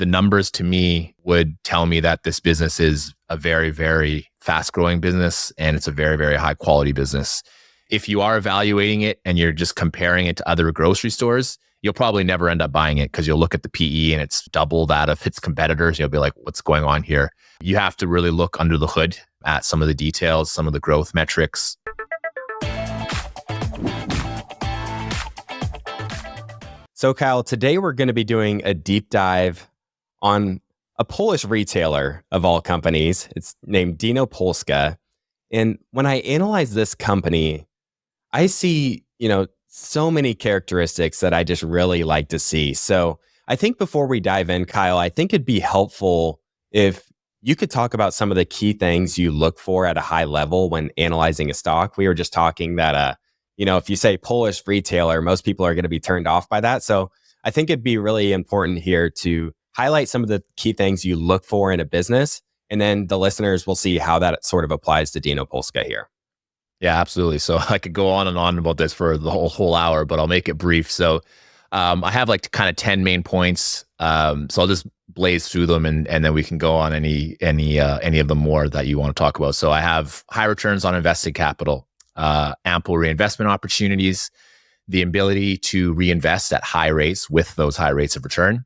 the numbers to me would tell me that this business is a very, very fast growing business and it's a very, very high quality business. If you are evaluating it and you're just comparing it to other grocery stores, you'll probably never end up buying it because you'll look at the PE and it's double that of its competitors. You'll be like, what's going on here? You have to really look under the hood at some of the details, some of the growth metrics. So Kyle, today we're going to be doing a deep dive on a Polish retailer of all companies. It's named Dino Polska. And when I analyze this company, I see, so many characteristics that I just really like to see. So I think before we dive in, Kyle, I think it'd be helpful if you could talk about some of the key things you look for at a high level when analyzing a stock. We were just talking that, if you say Polish retailer, most people are going to be turned off by that. So I think it'd be really important here to highlight some of the key things you look for in a business. And then the listeners will see how that sort of applies to Dino Polska here. Yeah, absolutely. So I could go on and on about this for the whole hour, but I'll make it brief. So I have like kind of 10 main points. So I'll just blaze through them and then we can go on any of them more that you want to talk about. So I have high returns on invested capital, ample reinvestment opportunities, the ability to reinvest at high rates with those high rates of return,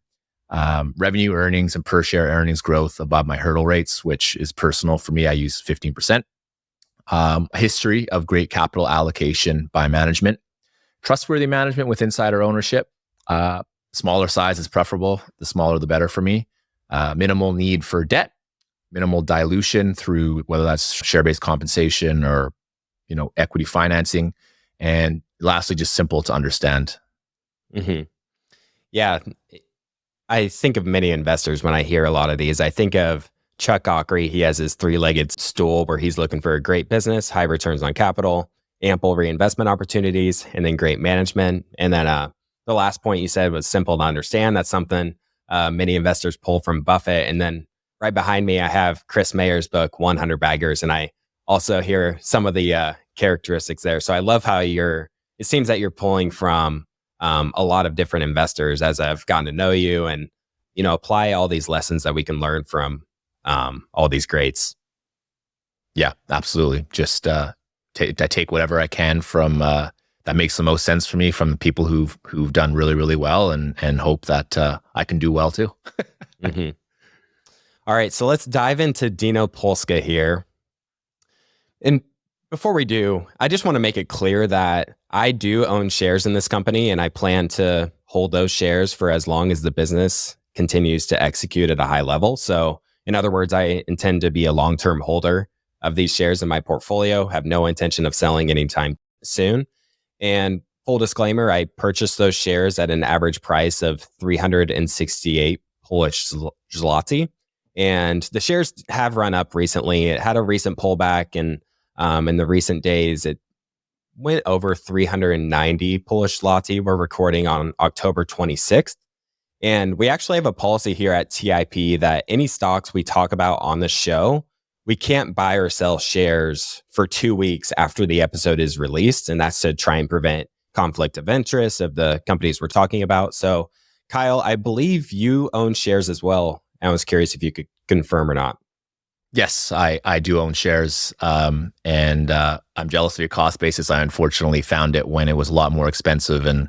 revenue earnings and per share earnings growth above my hurdle rates, which is personal for me. I use 15%. A history of great capital allocation by management, trustworthy management with insider ownership. Smaller size is preferable. The smaller, the better for me. Minimal need for debt, minimal dilution through whether that's share-based compensation or, equity financing. And lastly, just simple to understand. Mm-hmm. Yeah. I think of many investors when I hear a lot of these. I think of Chuck Ockery. He has his three-legged stool where he's looking for a great business, high returns on capital, ample reinvestment opportunities, and then great management. And then the last point you said was simple to understand. That's something many investors pull from Buffett. And then right behind me, I have Chris Mayer's book, 100 Baggers. And I also hear some of the characteristics there. So I love how it seems that you're pulling from a lot of different investors as I've gotten to know you and, apply all these lessons that we can learn from all these greats. Yeah, absolutely. Just I take whatever I can from that makes the most sense for me from the people who've done really, really well and hope that I can do well too. Mm-hmm. All right, so let's dive into Dino Polska here. And before we do, I just want to make it clear that I do own shares in this company and I plan to hold those shares for as long as the business continues to execute at a high level. So in other words, I intend to be a long-term holder of these shares in my portfolio, have no intention of selling anytime soon. And full disclaimer, I purchased those shares at an average price of 368 Polish zloty. And the shares have run up recently. It had a recent pullback and in the recent days, it went over 390 Polish zloty. We're recording on October 26th. And we actually have a policy here at TIP that any stocks we talk about on the show, we can't buy or sell shares for 2 weeks after the episode is released. And that's to try and prevent conflict of interest of the companies we're talking about. So Kyle, I believe you own shares as well. I was curious if you could confirm or not. Yes, I do own shares, and I'm jealous of your cost basis. I unfortunately found it when it was a lot more expensive, and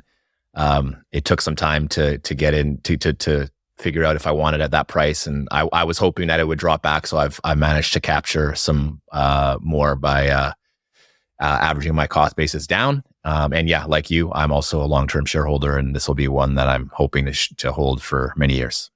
it took some time to get in to figure out if I wanted at that price. And I was hoping that it would drop back, so I managed to capture some more by averaging my cost basis down. And yeah, like you, I'm also a long-term shareholder, and this will be one that I'm hoping to hold for many years.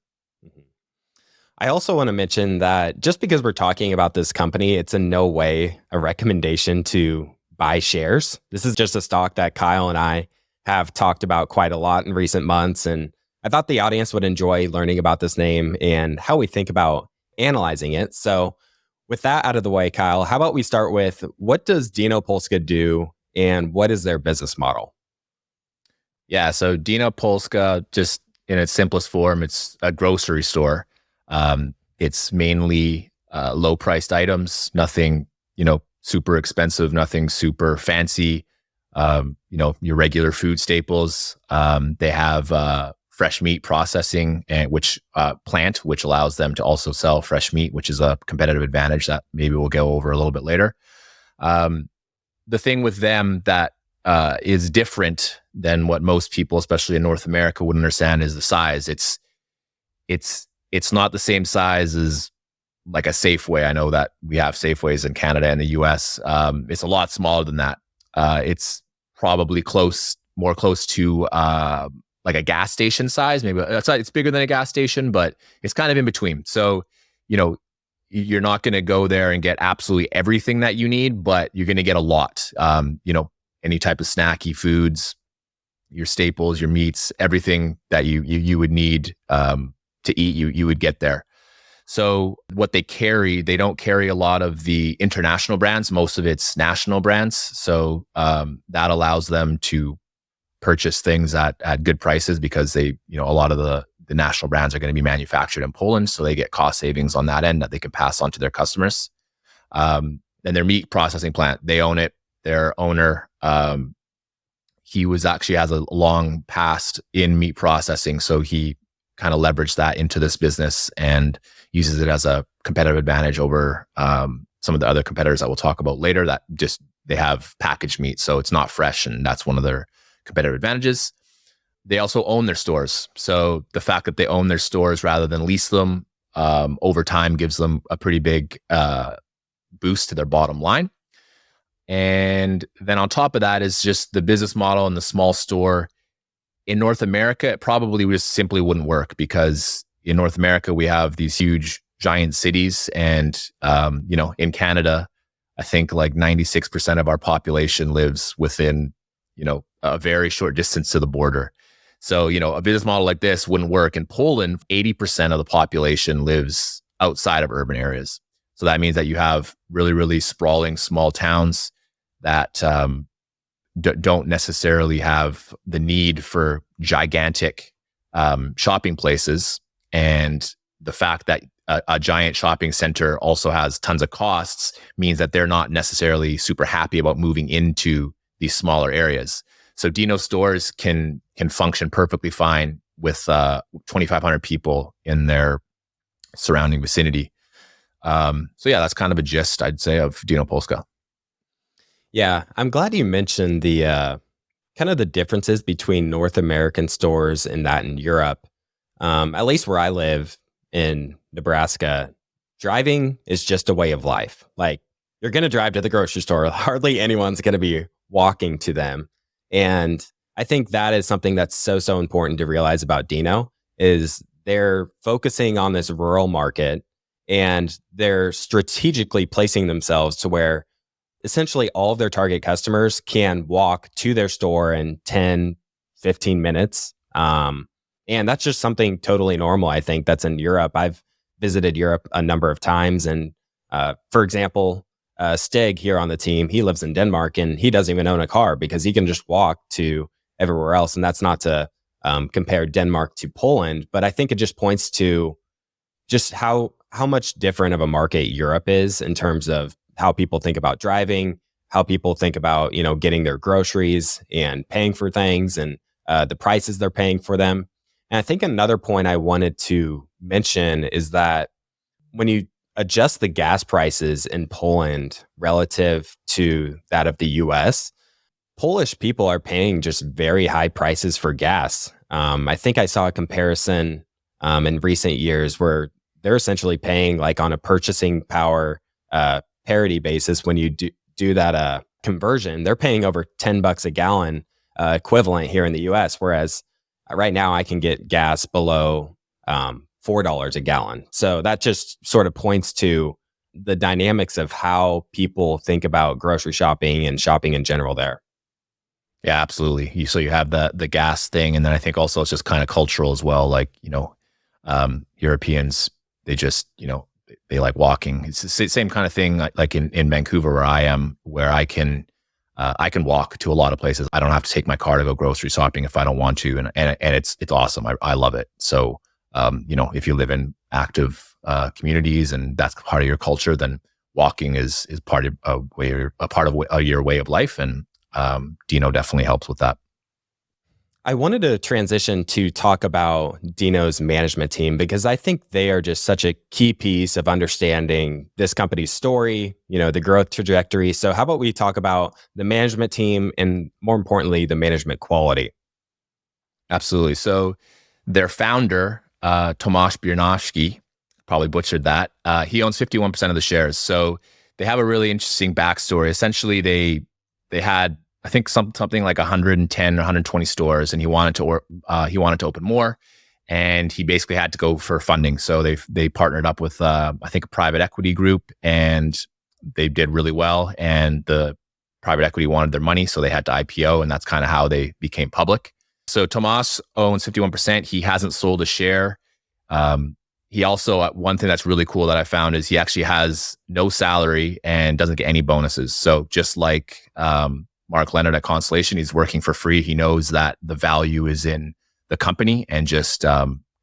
I also want to mention that just because we're talking about this company, it's in no way a recommendation to buy shares. This is just a stock that Kyle and I have talked about quite a lot in recent months. And I thought the audience would enjoy learning about this name and how we think about analyzing it. So with that out of the way, Kyle, how about we start with what does Dino Polska do and what is their business model? Yeah, so Dino Polska, just in its simplest form, it's a grocery store. It's mainly low-priced items, nothing, super expensive, nothing super fancy. Your regular food staples. They have fresh meat processing and which allows them to also sell fresh meat, which is a competitive advantage that maybe we'll go over a little bit later. The thing with them that is different than what most people, especially in North America, would understand is the size. It's not the same size as like a Safeway. I know that we have Safeways in Canada and the US. It's a lot smaller than that. It's probably more close to like a gas station size. Maybe it's bigger than a gas station, but it's kind of in between. So, you're not going to go there and get absolutely everything that you need, but you're going to get a lot. Any type of snacky foods, your staples, your meats, everything that you would need to eat, you would get there. So what they don't carry a lot of the international brands. Most of it's national brands. So that allows them to purchase things at good prices because a lot of the national brands are going to be manufactured in Poland. So they get cost savings on that end that they can pass on to their customers. Then their meat processing plant, they own it. Their owner, he has a long past in meat processing. So he kind of leveraged that into this business and uses it as a competitive advantage over some of the other competitors that we'll talk about later that they have packaged meat. So it's not fresh, and that's one of their competitive advantages. They also own their stores. So the fact that they own their stores rather than lease them over time gives them a pretty big boost to their bottom line. And then on top of that is just the business model and the small store. In North America, it probably just simply wouldn't work because in North America, we have these huge giant cities. And, in Canada, I think like 96% of our population lives within, a very short distance to the border. So, a business model like this wouldn't work. In Poland, 80% of the population lives outside of urban areas. So that means that you have really, really sprawling small towns that don't necessarily have the need for gigantic shopping places. And the fact that a giant shopping center also has tons of costs means that they're not necessarily super happy about moving into these smaller areas. So Dino stores can function perfectly fine with 2,500 people in their surrounding vicinity. That's kind of a gist, I'd say, of Dino Polska. Yeah, I'm glad you mentioned the kind of the differences between North American stores and that in Europe. At least where I live in Nebraska, driving is just a way of life. Like, you're going to drive to the grocery store. Hardly anyone's going to be walking to them. And I think that is something that's so important to realize about Dino is they're focusing on this rural market and they're strategically placing themselves to where essentially all of their target customers can walk to their store in 10, 15 minutes. And that's just something totally normal, I think, that's in Europe. I've visited Europe a number of times. And for example, Stig here on the team, he lives in Denmark and he doesn't even own a car because he can just walk to everywhere else. And that's not to compare Denmark to Poland, but I think it just points to just how much different of a market Europe is in terms of how people think about driving, how people think about, getting their groceries and paying for things and the prices they're paying for them. And I think another point I wanted to mention is that when you adjust the gas prices in Poland relative to that of the US, Polish people are paying just very high prices for gas. I think I saw a comparison in recent years where they're essentially paying like on a purchasing power parity basis. When you do that conversion, they're paying over $10 a gallon equivalent here in the US, whereas right now I can get gas below $4 a gallon. So that just sort of points to the dynamics of how people think about grocery shopping and shopping in general there. Yeah, absolutely. So you have the gas thing, and then I think also it's just kind of cultural as well. Like, Europeans, they just, they like walking. It's the same kind of thing like in Vancouver where I am, where I can walk to a lot of places. I don't have to take my car to go grocery shopping if I don't want to, and it's awesome. I love it. So if you live in active communities and that's part of your culture, then walking is part of your way of life, and Dino definitely helps with that. I wanted to transition to talk about Dino's management team because I think they are just such a key piece of understanding this company's story, the growth trajectory. So how about we talk about the management team and more importantly, the management quality? Absolutely. So their founder, Tomasz Biernowski, probably butchered that. He owns 51% of the shares. So they have a really interesting backstory. Essentially, they had, I think, something like 110 or 120 stores, and he wanted to open more, and he basically had to go for funding. So they partnered up with I think a private equity group, and they did really well. And the private equity wanted their money, so they had to IPO, and that's kind of how they became public. So Tomas owns 51%. He hasn't sold a share. He also, one thing that's really cool that I found is he actually has no salary and doesn't get any bonuses. So just like Mark Leonard at Constellation, he's working for free. He knows that the value is in the company and just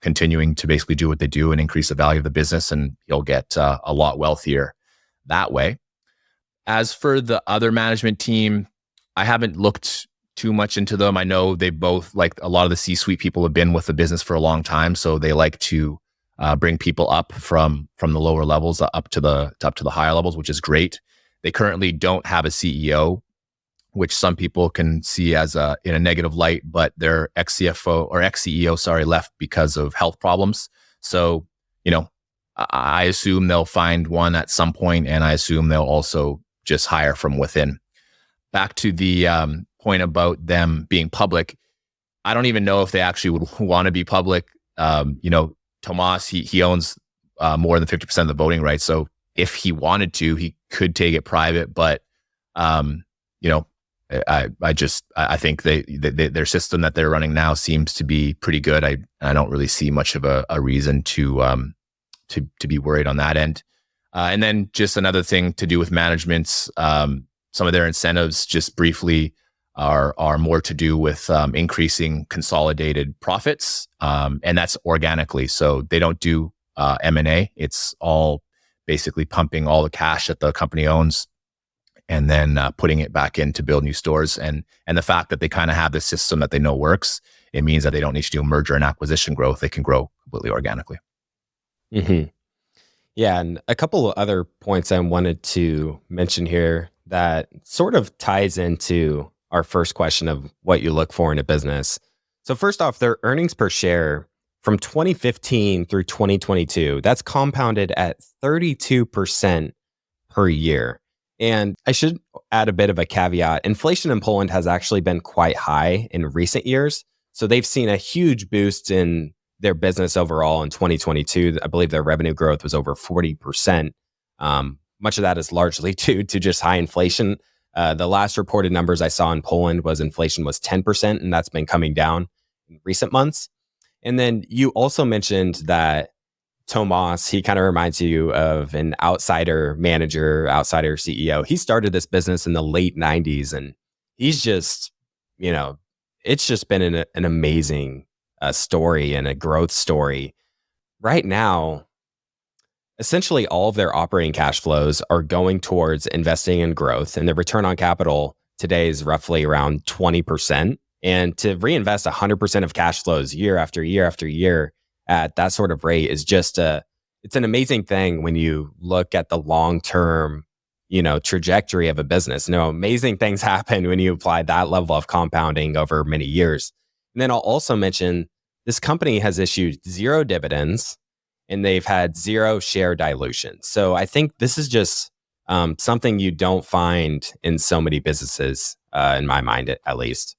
continuing to basically do what they do and increase the value of the business, and he'll get a lot wealthier that way. As for the other management team, I haven't looked too much into them. I know they both, like a lot of the C-suite people, have been with the business for a long time, so they like to bring people up from the lower levels up to the higher levels, which is great. They currently don't have a CEO, which some people can see as in a negative light, but their ex-CFO or ex-CEO, left because of health problems. So, I assume they'll find one at some point, and I assume they'll also just hire from within. Back to the point about them being public, I don't even know if they actually would want to be public. Tomas, he owns more than 50% of the voting rights. So if he wanted to, he could take it private. But I think their system that they're running now seems to be pretty good. I don't really see much of a reason to be worried on that end. And then just another thing to do with management's, some of their incentives, just briefly, are more to do with increasing consolidated profits, and that's organically. So they don't do M&A. It's all basically pumping all the cash that the company owns and then putting it back in to build new stores. And the fact that they kind of have this system that they know works, it means that they don't need to do merger and acquisition growth. They can grow completely organically. Mm-hmm. Yeah, and a couple of other points I wanted to mention here that sort of ties into our first question of what you look for in a business. So first off, their earnings per share from 2015 through 2022, that's compounded at 32% per year. And I should add a bit of a caveat. Inflation in Poland has actually been quite high in recent years. So they've seen a huge boost in their business overall in 2022. I believe their revenue growth was over 40%. Much of that is largely due to just high inflation. The last reported numbers I saw in Poland was inflation was 10%, and that's been coming down in recent months. And then you also mentioned that Tomas, he kind of reminds you of an outsider manager, outsider CEO. He started this business in the late 90s, and he's just, it's just been an amazing story and a growth story. Right now, essentially all of their operating cash flows are going towards investing in growth, and the return on capital today is roughly around 20%. And to reinvest 100% of cash flows year after year after year at that sort of rate is just it's an amazing thing when you look at the long-term, trajectory of a business. Amazing things happen when you apply that level of compounding over many years. And then I'll also mention this company has issued 0 dividends, and they've had 0 share dilution. So I think this is just something you don't find in so many businesses, in my mind, at least.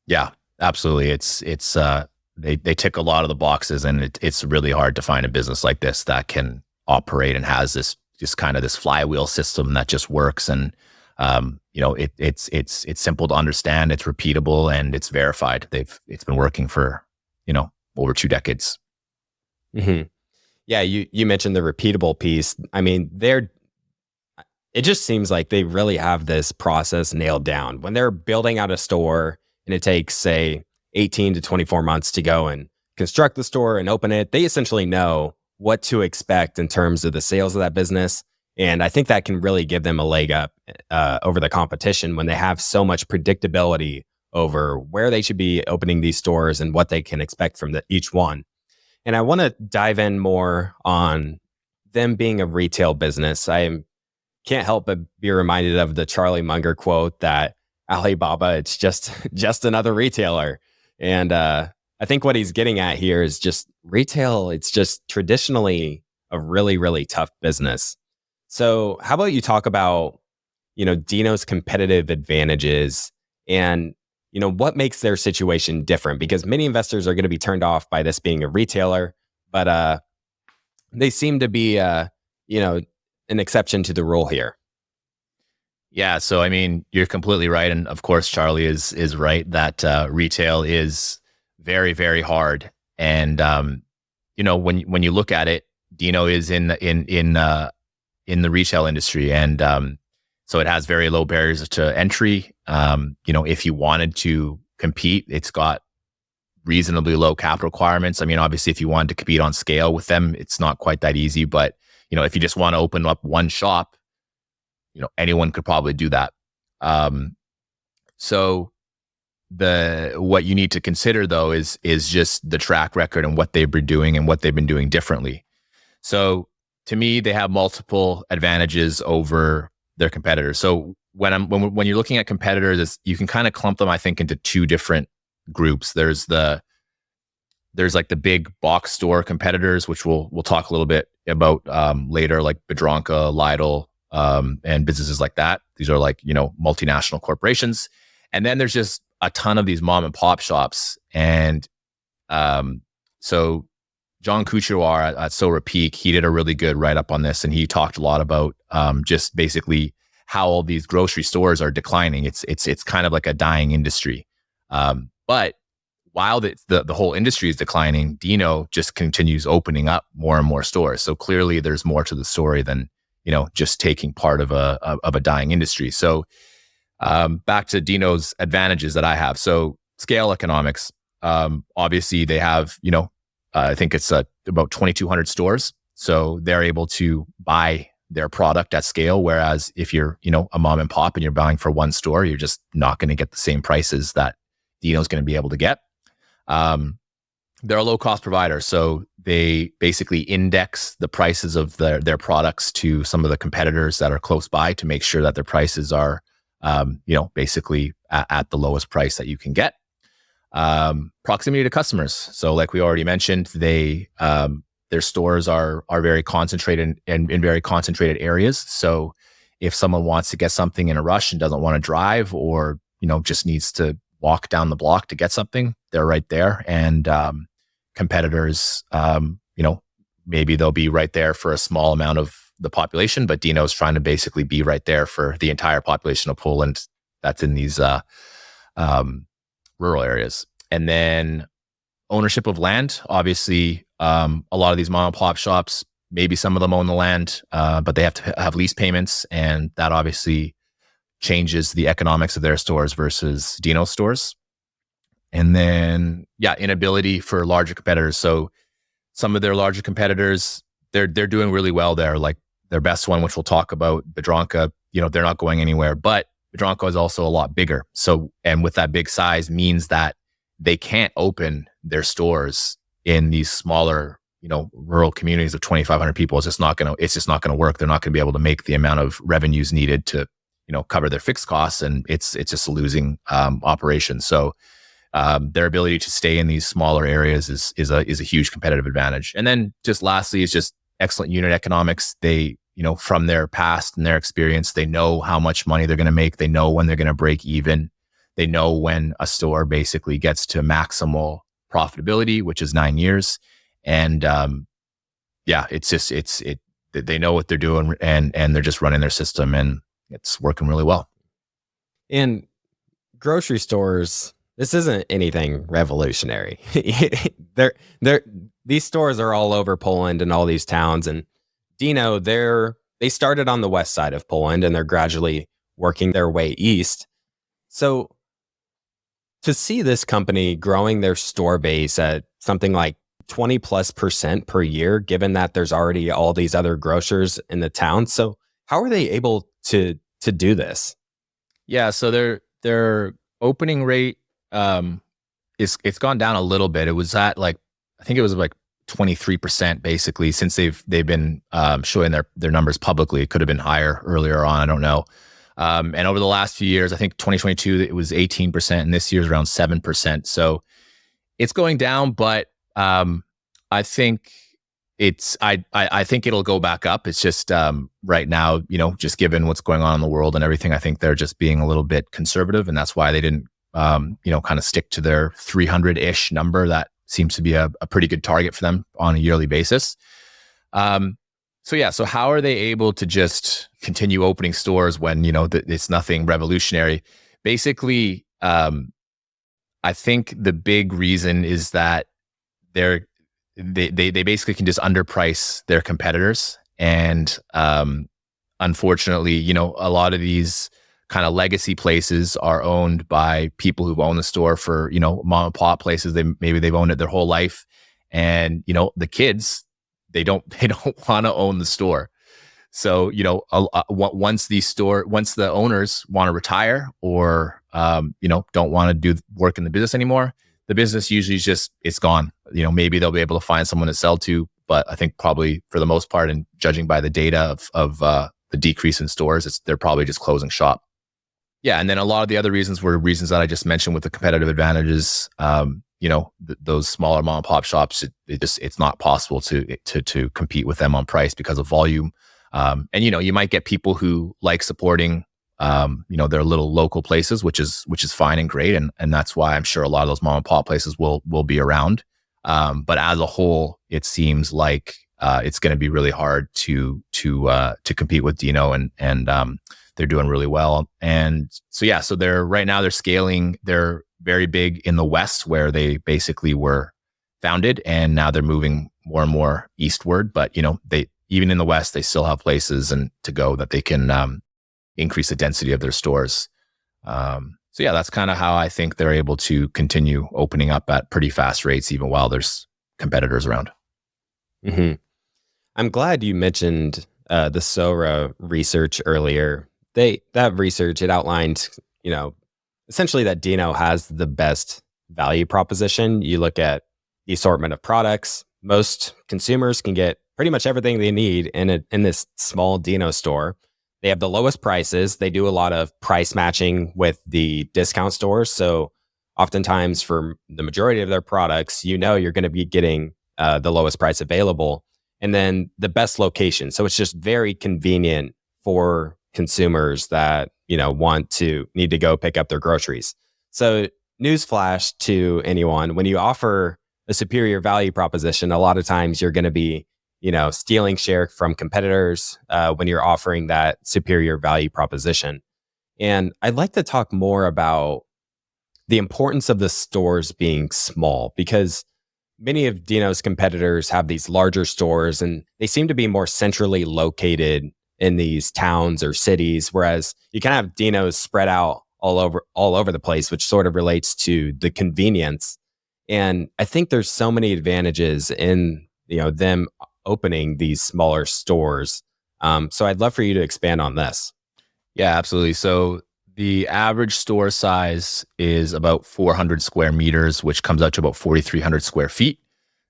Yeah, absolutely. They tick a lot of the boxes, and it's really hard to find a business like this that can operate and has this just kind of this flywheel system that just works. And it's simple to understand, it's repeatable, and it's verified. It's been working for over 2 decades. Mm-hmm. Yeah, you mentioned the repeatable piece. I mean, it just seems like they really have this process nailed down. When they're building out a store and it takes, say, 18 to 24 months to go and construct the store and open it, they essentially know what to expect in terms of the sales of that business. And I think that can really give them a leg up over the competition when they have so much predictability over where they should be opening these stores and what they can expect from each one. And I want to dive in more on them being a retail business. Can't help but be reminded of the Charlie Munger quote that Alibaba, it's just another retailer. And I think what he's getting at here is just retail. It's just traditionally a really, really tough business. So how about you talk about, Dino's competitive advantages and, what makes their situation different? Because many investors are going to be turned off by this being a retailer, but they seem to be, an exception to the rule here. Yeah, so I mean, you're completely right, and of course, Charlie is right that retail is very, very hard. And when you look at it, Dino is in the retail industry, and so it has very low barriers to entry. If you wanted to compete, it's got reasonably low capital requirements. I mean, obviously, if you wanted to compete on scale with them, it's not quite that easy. But if you just want to open up one shop, anyone could probably do that. So what you need to consider though is just the track record and what they've been doing and what they've been doing differently. So to me, they have multiple advantages over their competitors. So when you're looking at competitors, you can kind of clump them, I think, into two different groups. There's like the big box store competitors, which we'll talk a little bit about later, like Biedronka, Lidl, and businesses like that. These are like, multinational corporations. And then there's just a ton of these mom and pop shops. And so John Kuchar at Sora Peak, he did a really good write-up on this, and he talked a lot about just basically how all these grocery stores are declining. It's kind of like a dying industry. But while the whole industry is declining, Dino just continues opening up more and more stores. So clearly there's more to the story than, just taking part of a dying industry. So back to Dino's advantages that I have. So scale economics. Obviously they have, I think it's about 2,200 stores. So they're able to buy their product at scale. Whereas if you're, a mom and pop and you're buying for one store, you're just not going to get the same prices that Dino's going to be able to get. They're a low cost provider. So they basically index the prices of their products to some of the competitors that are close by to make sure that their prices are, basically at the lowest price that you can get. Proximity to customers. So like we already mentioned, their stores are very concentrated in very concentrated areas. So if someone wants to get something in a rush and doesn't want to drive, or, just needs to walk down the block to get something, they're right there. And competitors, maybe they'll be right there for a small amount of the population, but Dino's trying to basically be right there for the entire population of Poland that's in these rural areas. And then ownership of land. Obviously, a lot of these mom and pop shops, maybe some of them own the land, but they have to have lease payments, and that obviously changes the economics of their stores versus Dino stores. And then, inability for larger competitors. So some of their larger competitors, they're doing really well there. Like their best one, which we'll talk about, Biedronka, they're not going anywhere, but Biedronka is also a lot bigger. So, and with that big size means that they can't open their stores in these smaller, rural communities of 2,500 people. It's just not going to work. They're not going to be able to make the amount of revenues needed to, cover their fixed costs. And it's just a losing operation. So their ability to stay in these smaller areas is a huge competitive advantage. And then just lastly is just excellent unit economics. They, from their past and their experience, they know how much money they're going to make. They know when they're going to break even. They know when a store basically gets to maximal profitability, which is 9 years. And they know what they're doing, and they're just running their system, and it's working really well. And grocery stores, this isn't anything revolutionary. These stores are all over Poland and all these towns. And Dino, they started on the west side of Poland, and they're gradually working their way east. So to see this company growing their store base at something like 20+% per year, given that there's already all these other grocers in the town. So how are they able to do this? Yeah, so their opening rate Um, it's gone down a little bit. It was at like, I think it was like 23% basically since they've been showing their numbers publicly. It could have been higher earlier on. I don't know. And over the last few years, I think 2022 it was 18%, and this year's around 7%. So it's going down, but I think I think it'll go back up. It's just right now, just given what's going on in the world and everything, I think they're just being a little bit conservative, and that's why they didn't kind of stick to their 300-ish number. That seems to be a pretty good target for them on a yearly basis. So how are they able to just continue opening stores when, it's nothing revolutionary? Basically, I think the big reason is that they basically can just underprice their competitors. And unfortunately, a lot of these kind of legacy places are owned by people who've owned the store for, mom and pop places. They've owned it their whole life. And, the kids, they don't want to own the store. So, once the owners want to retire or, don't want to do work in the business anymore, the business usually it's gone. Maybe they'll be able to find someone to sell to, but I think probably for the most part, and judging by the data of the decrease in stores, they're probably just closing shop. Yeah. And then a lot of the other reasons were reasons that I just mentioned with the competitive advantages. Those smaller mom and pop shops, it's not possible to compete with them on price because of volume. And you might get people who like supporting their little local places, which is fine and great, and that's why I'm sure a lot of those mom and pop places will be around. But as a whole, it seems like it's going to be really hard to compete with Dino, and they're doing really well. And so they're scaling. They're very big in the West, where they basically were founded, and now they're moving more and more eastward. But they, even in the West, they still have places and to go that they can increase the density of their stores. That's kind of how I think they're able to continue opening up at pretty fast rates, even while there's competitors around. Mm-hmm. I'm glad you mentioned the SORA research earlier. That research, it outlined, essentially that Dino has the best value proposition. You look at the assortment of products. Most consumers can get pretty much everything they need in this small Dino store. They have the lowest prices. They do a lot of price matching with the discount stores. So oftentimes for the majority of their products, you're going to be getting the lowest price available. And then the best location. So it's just very convenient for consumers that, need to go pick up their groceries. So newsflash to anyone, when you offer a superior value proposition, a lot of times you're going to be stealing share from competitors when you're offering that superior value proposition. And I'd like to talk more about the importance of the stores being small, because many of Dino's competitors have these larger stores and they seem to be more centrally located in these towns or cities, whereas you can have Dino's spread out all over the place, which sort of relates to the convenience. And I think there's so many advantages in them opening these smaller stores. So I'd love for you to expand on this. Yeah, absolutely. So the average store size is about 400 square meters, which comes out to about 4,300 square feet.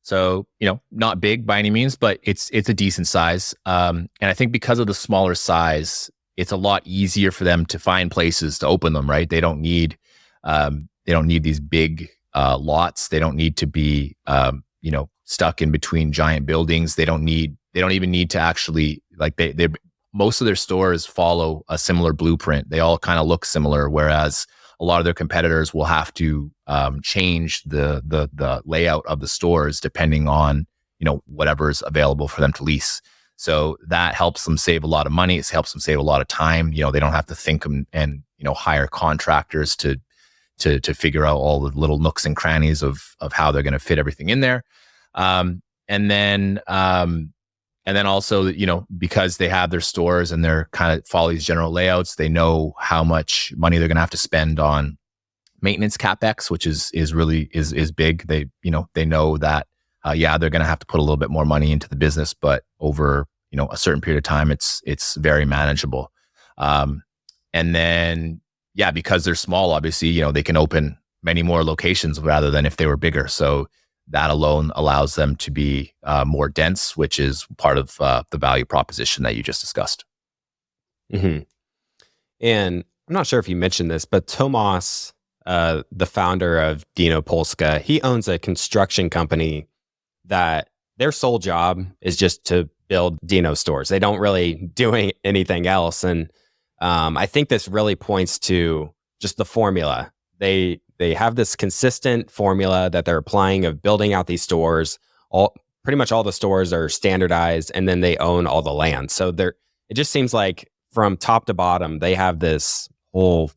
So, not big by any means, but it's a decent size. And I think because of the smaller size, it's a lot easier for them to find places to open them, right? They don't need these big lots. They don't need to be, stuck in between giant buildings. They don't even need to actually, like, they most of their stores follow a similar blueprint. They all kind of look similar, whereas a lot of their competitors will have to change the layout of the stores depending on whatever's available for them to lease. So that helps them save a lot of money. It helps them save a lot of time. They don't have to think and hire contractors to figure out all the little nooks and crannies of how they're going to fit everything in there. And then also, because they have their stores and they're kind of follow these general layouts, they know how much money they're going to have to spend on maintenance capex, which is big. They know that, they're going to have to put a little bit more money into the business, but over, a certain period of time, it's very manageable. And then, because they're small, obviously, they can open many more locations rather than if they were bigger. So that alone allows them to be more dense, which is part of the value proposition that you just discussed. Mm-hmm. And I'm not sure if you mentioned this, but Tomas, the founder of Dino Polska, he owns a construction company that their sole job is just to build Dino stores. They don't really do anything else. And I think this really points to just the formula. They have this consistent formula that they're applying of building out these stores. Pretty much all the stores are standardized, and then they own all the land. So it just seems like from top to bottom, they have this whole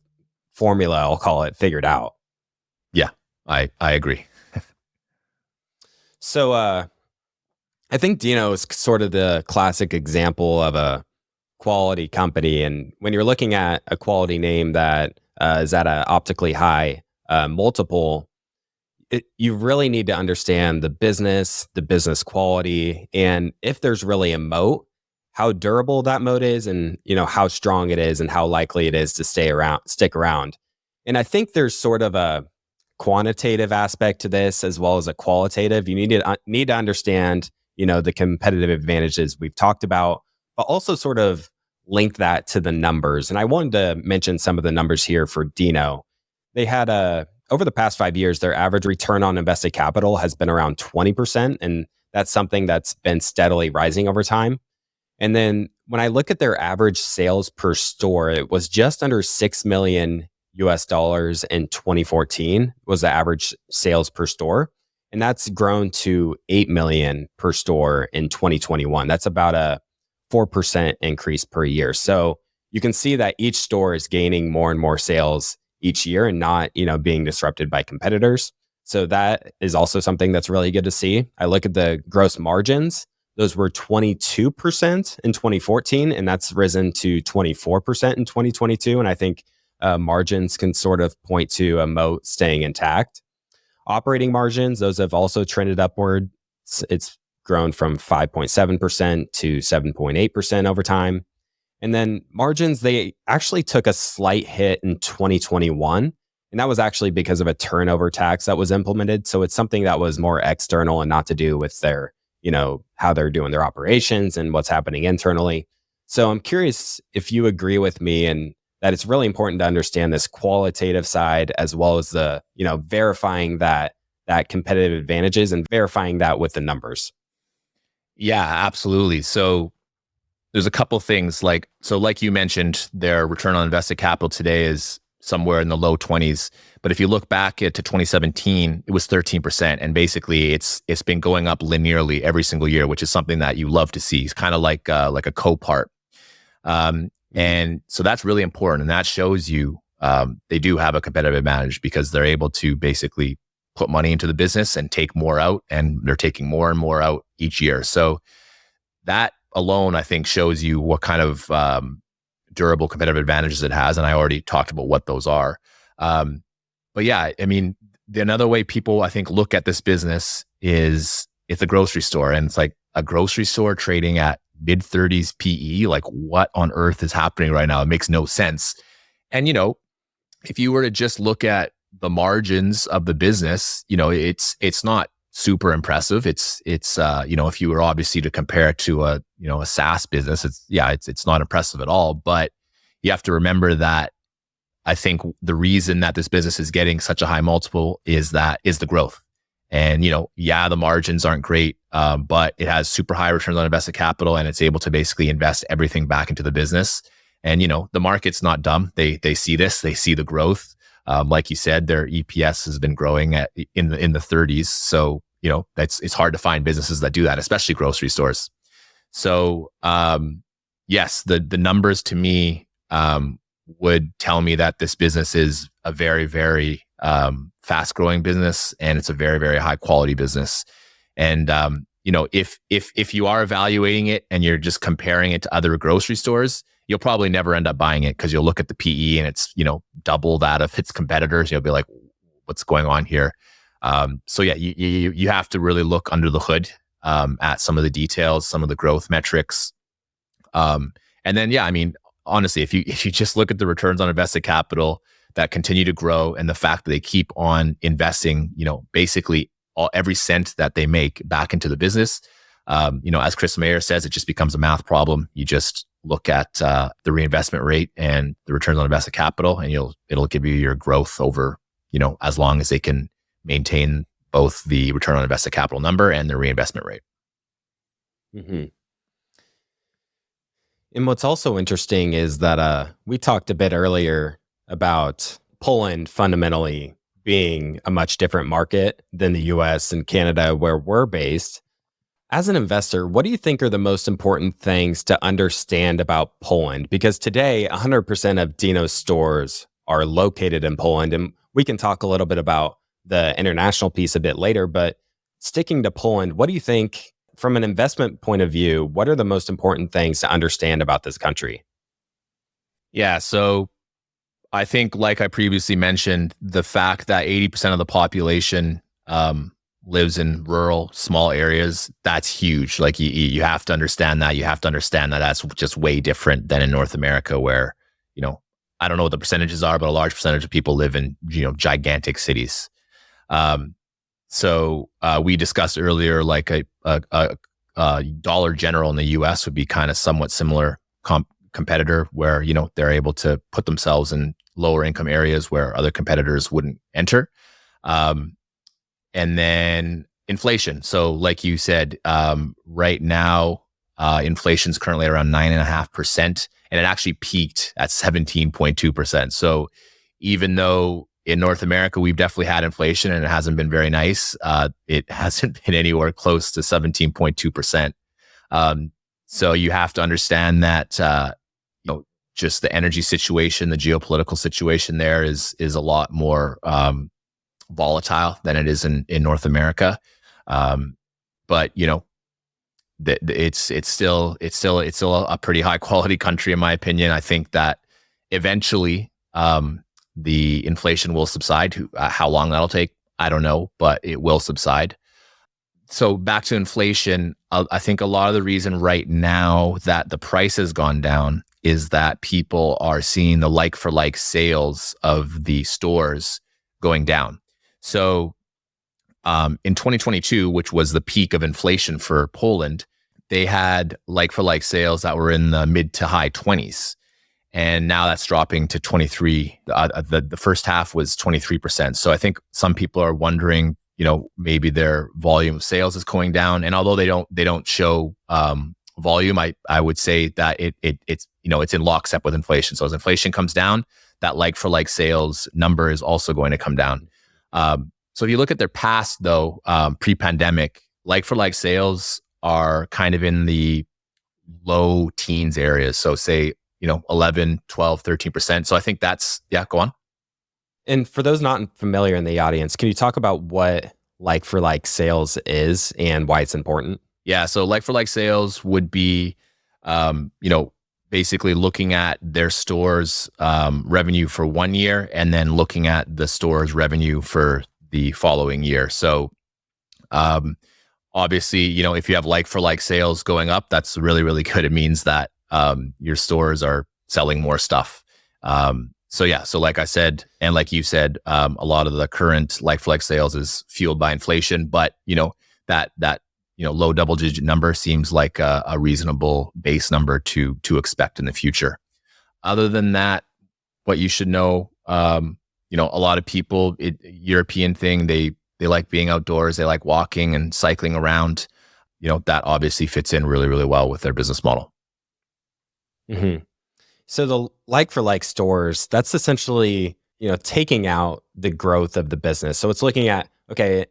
formula, I'll call it, figured out. Yeah, I agree. So I think Dino is sort of the classic example of a quality company. And when you're looking at a quality name that is at an optically high multiple, you really need to understand the business quality, and if there's really a moat, how durable that moat is, and how strong it is, and how likely it is to stick around. And I think there's sort of a quantitative aspect to this as well as a qualitative. You need to understand, the competitive advantages we've talked about, but also sort of link that to the numbers. And I wanted to mention some of the numbers here for Dino. They had over the past 5 years, their average return on invested capital has been around 20%. And that's something that's been steadily rising over time. And then when I look at their average sales per store, it was just under $6 million in 2014 was the average sales per store. And that's grown to 8 million per store in 2021. That's about a 4% increase per year. So you can see that each store is gaining more and more sales each year and not, being disrupted by competitors. So that is also something that's really good to see. I look at the gross margins. Those were 22% in 2014, and that's risen to 24% in 2022. And I think margins can sort of point to a moat staying intact. Operating margins, those have also trended upward. It's grown from 5.7% to 7.8% over time. And then margins, they actually took a slight hit in 2021. And that was actually because of a turnover tax that was implemented. So it's something that was more external and not to do with their, how they're doing their operations and what's happening internally. So I'm curious if you agree with me and that it's really important to understand this qualitative side as well as the, verifying that competitive advantages and verifying that with the numbers. Yeah, absolutely. So there's a couple things like you mentioned, their return on invested capital today is somewhere in the low 20s. But if you look back to 2017, it was 13%. And basically it's been going up linearly every single year, which is something that you love to see. It's kind of like a Copart. And so that's really important. And that shows you they do have a competitive advantage because they're able to basically put money into the business and take more out, and they're taking more and more out each year. So that alone, I think, shows you what kind of durable competitive advantages it has. And I already talked about what those are. But yeah, I mean, another way people, I think, look at this business is it's a grocery store, and it's like a grocery store trading at mid-30s PE. Like, what on earth is happening right now? It makes no sense. And, if you were to just look at the margins of the business, it's not super impressive. It's if you were obviously to compare it to a SaaS business, it's not impressive at all. But you have to remember that I think the reason that this business is getting such a high multiple is the growth. And, the margins aren't great, but it has super high returns on invested capital, and it's able to basically invest everything back into the business. And, the market's not dumb. They see this, they see the growth. Like you said, their EPS has been growing in the 30s. So, it's hard to find businesses that do that, especially grocery stores. So, yes, the numbers to me would tell me that this business is a very, very fast growing business, and it's a very, very high quality business. And, if you are evaluating it and you're just comparing it to other grocery stores, you'll probably never end up buying it because you'll look at the PE and it's, double that of its competitors. You'll be like, what's going on here? So yeah, you have to really look under the hood at some of the details, some of the growth metrics. And then, yeah, I mean, honestly, if you just look at the returns on invested capital, that continue to grow, and the fact that they keep on investing, basically every cent that they make back into the business. As Chris Mayer says, it just becomes a math problem. You just look at the reinvestment rate and the returns on invested capital, and it'll give you your growth over, as long as they can maintain both the return on invested capital number and the reinvestment rate. Mm-hmm. And what's also interesting is that we talked a bit earlier about Poland fundamentally being a much different market than the US and Canada, where we're based. As an investor, what do you think are the most important things to understand about Poland? Because today, 100% of Dino's stores are located in Poland. And we can talk a little bit about the international piece a bit later. But sticking to Poland, what do you think, from an investment point of view, what are the most important things to understand about this country? Yeah, so I think, like I previously mentioned, the fact that 80% of the population lives in rural, small areas, that's huge. Like you have to understand that. You have to understand that that's just way different than in North America, where, I don't know what the percentages are, but a large percentage of people live in, gigantic cities. So we discussed earlier, like a Dollar General in the US would be kind of somewhat similar competitor, where, they're able to put themselves in lower income areas where other competitors wouldn't enter. And then inflation. So like you said, right now, inflation's currently around 9.5%, and it actually peaked at 17.2%. So even though in North America, we've definitely had inflation and it hasn't been very nice, it hasn't been anywhere close to 17.2%. So you have to understand that, just the energy situation, the geopolitical situation there is a lot more volatile than it is in North America. But it's still a pretty high quality country, in my opinion. I think that eventually the inflation will subside. How long that'll take, I don't know, but it will subside. So back to inflation, I think a lot of the reason right now that the price has gone down is that people are seeing the like-for-like sales of the stores going down. So in 2022, which was the peak of inflation for Poland, they had like-for-like sales that were in the mid to high 20s. And now that's dropping to 23. The first half was 23%. So I think some people are wondering, maybe their volume of sales is going down. And although they don't show volume, I would say that it's in lockstep with inflation. So as inflation comes down, that like-for-like sales number is also going to come down. So if you look at their past, though, pre-pandemic, like-for-like sales are kind of in the low teens areas. So say, 11, 12, 13%. So I think that's, go on. And for those not familiar in the audience, can you talk about what like-for-like sales is and why it's important? Yeah. So like-for-like sales would be, basically looking at their store's revenue for 1 year and then looking at the store's revenue for the following year. So obviously, if you have like-for-like sales going up, that's really, really good. It means that your stores are selling more stuff. So like I said, and like you said, a lot of the current like-for-like sales is fueled by inflation, but that low double-digit number seems like a reasonable base number to expect in the future. Other than that, what you should know, a lot of people, European thing, they like being outdoors, they like walking and cycling around. That obviously fits in really, really well with their business model. Mm-hmm. So the like-for-like stores, that's essentially, taking out the growth of the business. So it's looking at, okay,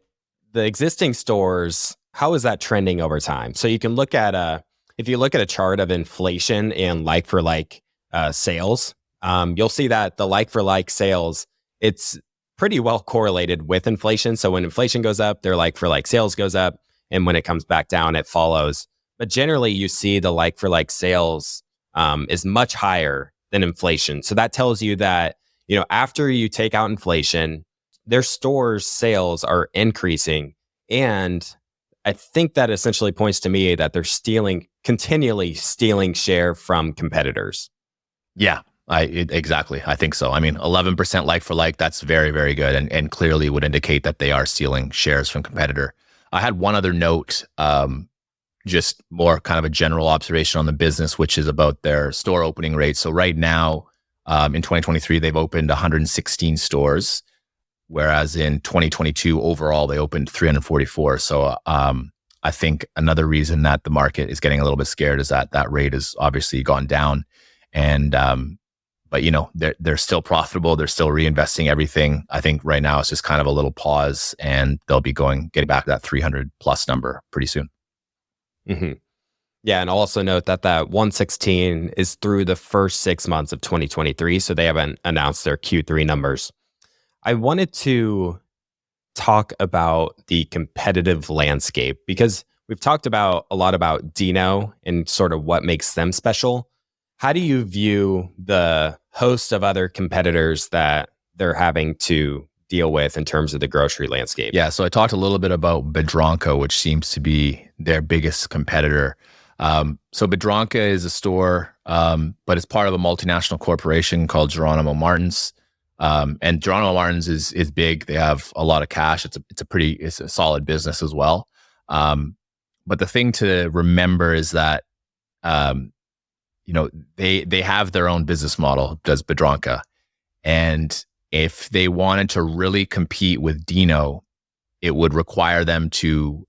the existing stores, how is that trending over time? So you can look at if you look at a chart of inflation and like-for-like sales, you'll see that the like-for-like sales, it's pretty well correlated with inflation. So when inflation goes up, their like-for-like sales goes up. And when it comes back down, it follows. But generally, you see the like-for-like sales is much higher than inflation. So that tells you that, after you take out inflation, their stores' sales are increasing. And I think that essentially points to me that they're continually stealing share from competitors. Yeah, Exactly. I think so. I mean, 11% like for like, that's very, very good, and clearly would indicate that they are stealing shares from competitor. I had one other note, just more kind of a general observation on the business, which is about their store opening rate. So right now, in 2023, they've opened 116 stores, whereas in 2022 overall they opened 344. So I think another reason that the market is getting a little bit scared is that that rate has obviously gone down, and but they're still profitable. They're still reinvesting everything. I think right now it's just kind of a little pause, and they'll be getting back to that 300 plus number pretty soon. Mm-hmm. Yeah, and I'll also note that 116 is through the first 6 months of 2023, so they haven't announced their Q3 numbers. I wanted to talk about the competitive landscape because we've talked about a lot about Dino and sort of what makes them special. How do you view the host of other competitors that they're having to deal with in terms of the grocery landscape? Yeah, so I talked a little bit about Biedronka, which seems to be their biggest competitor. So Biedronka is a store, but it's part of a multinational corporation called Geronimo Martins. And Geronimo Martins is big. They have a lot of cash. It's a solid business as well. But the thing to remember is that they have their own business model, does Biedronka. And if they wanted to really compete with Dino, it would require them to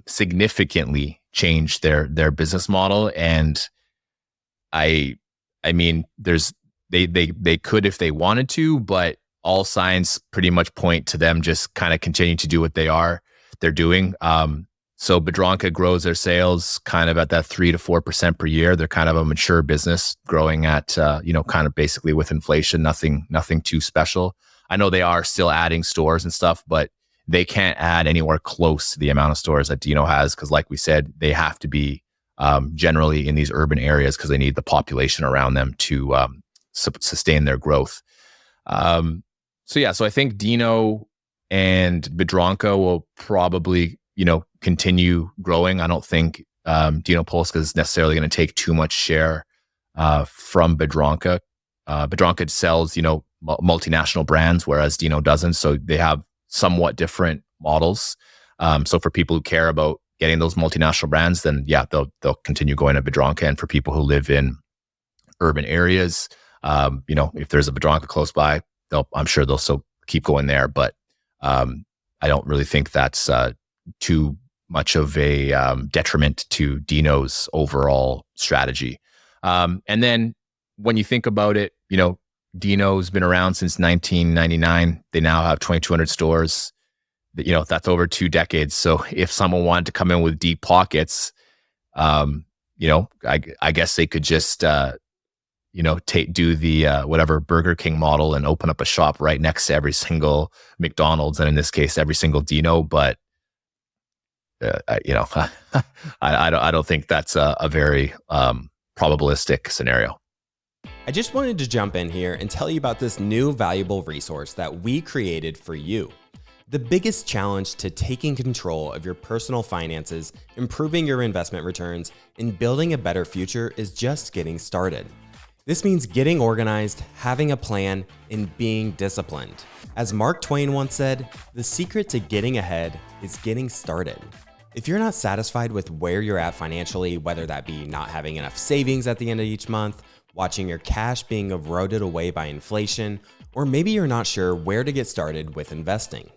significantly change their business model. And I mean, they could if they wanted to, but all signs pretty much point to them just kind of continuing to do what they're doing. So Biedronka grows their sales kind of at that 3 to 4% per year. They're kind of a mature business growing at, kind of basically with inflation, nothing too special. I know they are still adding stores and stuff, but they can't add anywhere close to the amount of stores that Dino has. Cause like we said, they have to be generally in these urban areas because they need the population around them to sustain their growth. So I think Dino and Biedronka will probably, continue growing. I don't think Dino Polska is necessarily going to take too much share from Biedronka. Biedronka sells, multinational brands, whereas Dino doesn't. So they have somewhat different models. So for people who care about getting those multinational brands, then yeah, they'll continue going to Biedronka. And for people who live in urban areas, if there's a Biedronka close by, I'm sure they'll still keep going there. But I don't really think that's too much of a detriment to Dino's overall strategy. And then when you think about it, Dino's been around since 1999. They now have 2,200 stores. That's over 2 decades. So if someone wanted to come in with deep pockets, I guess they could just do the whatever Burger King model and open up a shop right next to every single McDonald's, and in this case, every single Dino. But I don't think that's a very probabilistic scenario. I just wanted to jump in here and tell you about this new valuable resource that we created for you. The biggest challenge to taking control of your personal finances, improving your investment returns, and building a better future is just getting started. This means getting organized, having a plan, and being disciplined. As Mark Twain once said, the secret to getting ahead is getting started. If you're not satisfied with where you're at financially, whether that be not having enough savings at the end of each month, watching your cash being eroded away by inflation, or maybe you're not sure where to get started with investing,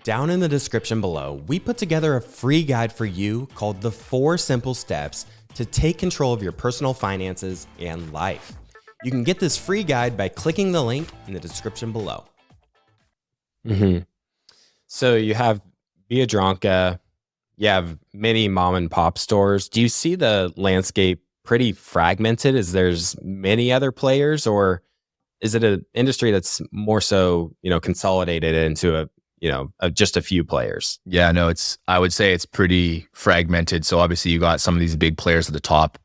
down in the description below, we put together a free guide for you called The 4 Simple Steps to Take Control of Your Personal Finances and Life. You can get this free guide by clicking the link in the description below. Mm-hmm. So you have Biedronka, you have many mom and pop stores. Do you see the landscape pretty fragmented? Is there's many other players, or is it an industry that's more so, consolidated into just a few players? Yeah, no, I would say it's pretty fragmented. So obviously you got some of these big players at the top.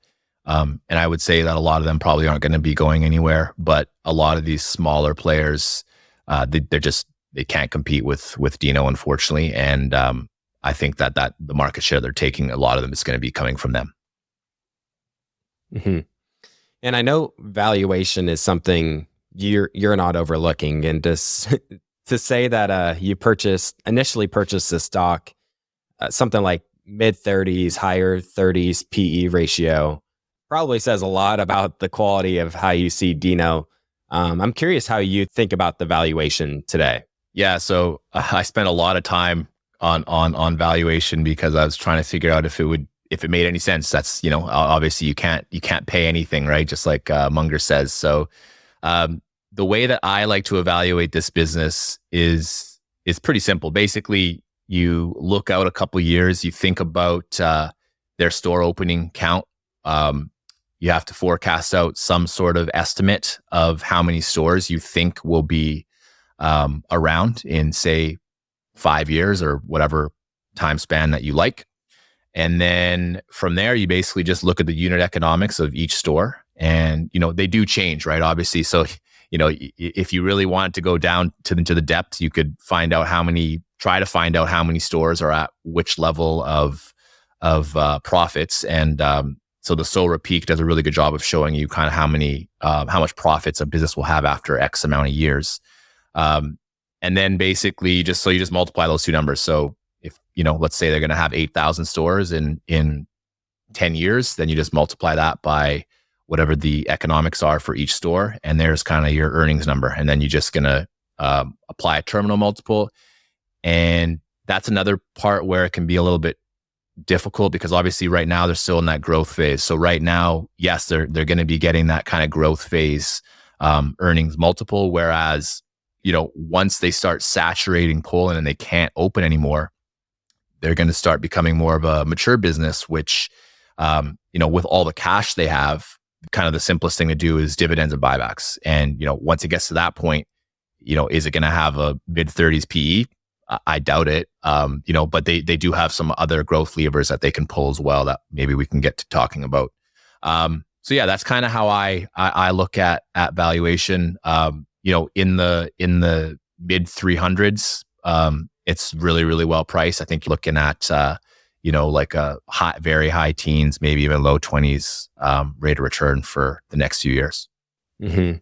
And I would say that a lot of them probably aren't going to be going anywhere, but a lot of these smaller players, they can't compete with Dino, unfortunately. And I think that the market share they're taking, a lot of them is going to be coming from them. Mm-hmm. And I know valuation is something you're not overlooking. And to say that you initially purchased the stock, something like mid 30s, higher 30s PE ratio, probably says a lot about the quality of how you see Dino. I'm curious how you think about the valuation today. Yeah, so I spent a lot of time on valuation because I was trying to figure out if it made any sense. That's, obviously you can't pay anything, right? Just like Munger says. So the way that I like to evaluate this business is pretty simple. Basically, you look out a couple years, you think about their store opening count. You have to forecast out some sort of estimate of how many stores you think will be around in, say, 5 years or whatever time span that you like. And then from there, you basically just look at the unit economics of each store. And, they do change, right? Obviously. So, if you really wanted to go down to the depth, you could try to find out how many stores are at which level of profits. And so the SORA Peak does a really good job of showing you kind of how much profits a business will have after X amount of years. And then basically you just multiply those two numbers. So if, let's say they're going to have 8,000 stores in 10 years, then you just multiply that by whatever the economics are for each store. And there's kind of your earnings number. And then you're just going to apply a terminal multiple. And that's another part where it can be a little bit difficult because obviously right now they're still in that growth phase. So right now, yes, they're going to be getting that kind of growth phase earnings multiple. Whereas, once they start saturating Poland and they can't open anymore, they're going to start becoming more of a mature business, which, with all the cash they have, kind of the simplest thing to do is dividends and buybacks. And, once it gets to that point, is it going to have a mid 30s PE? I doubt it. But they do have some other growth levers that they can pull as well that maybe we can get to talking about. So yeah, that's kind of how I look at valuation. In the mid 300s, it's really, really well priced. I think you're looking at, like a very high teens, maybe even low 20s rate of return for the next few years. Mm-hmm.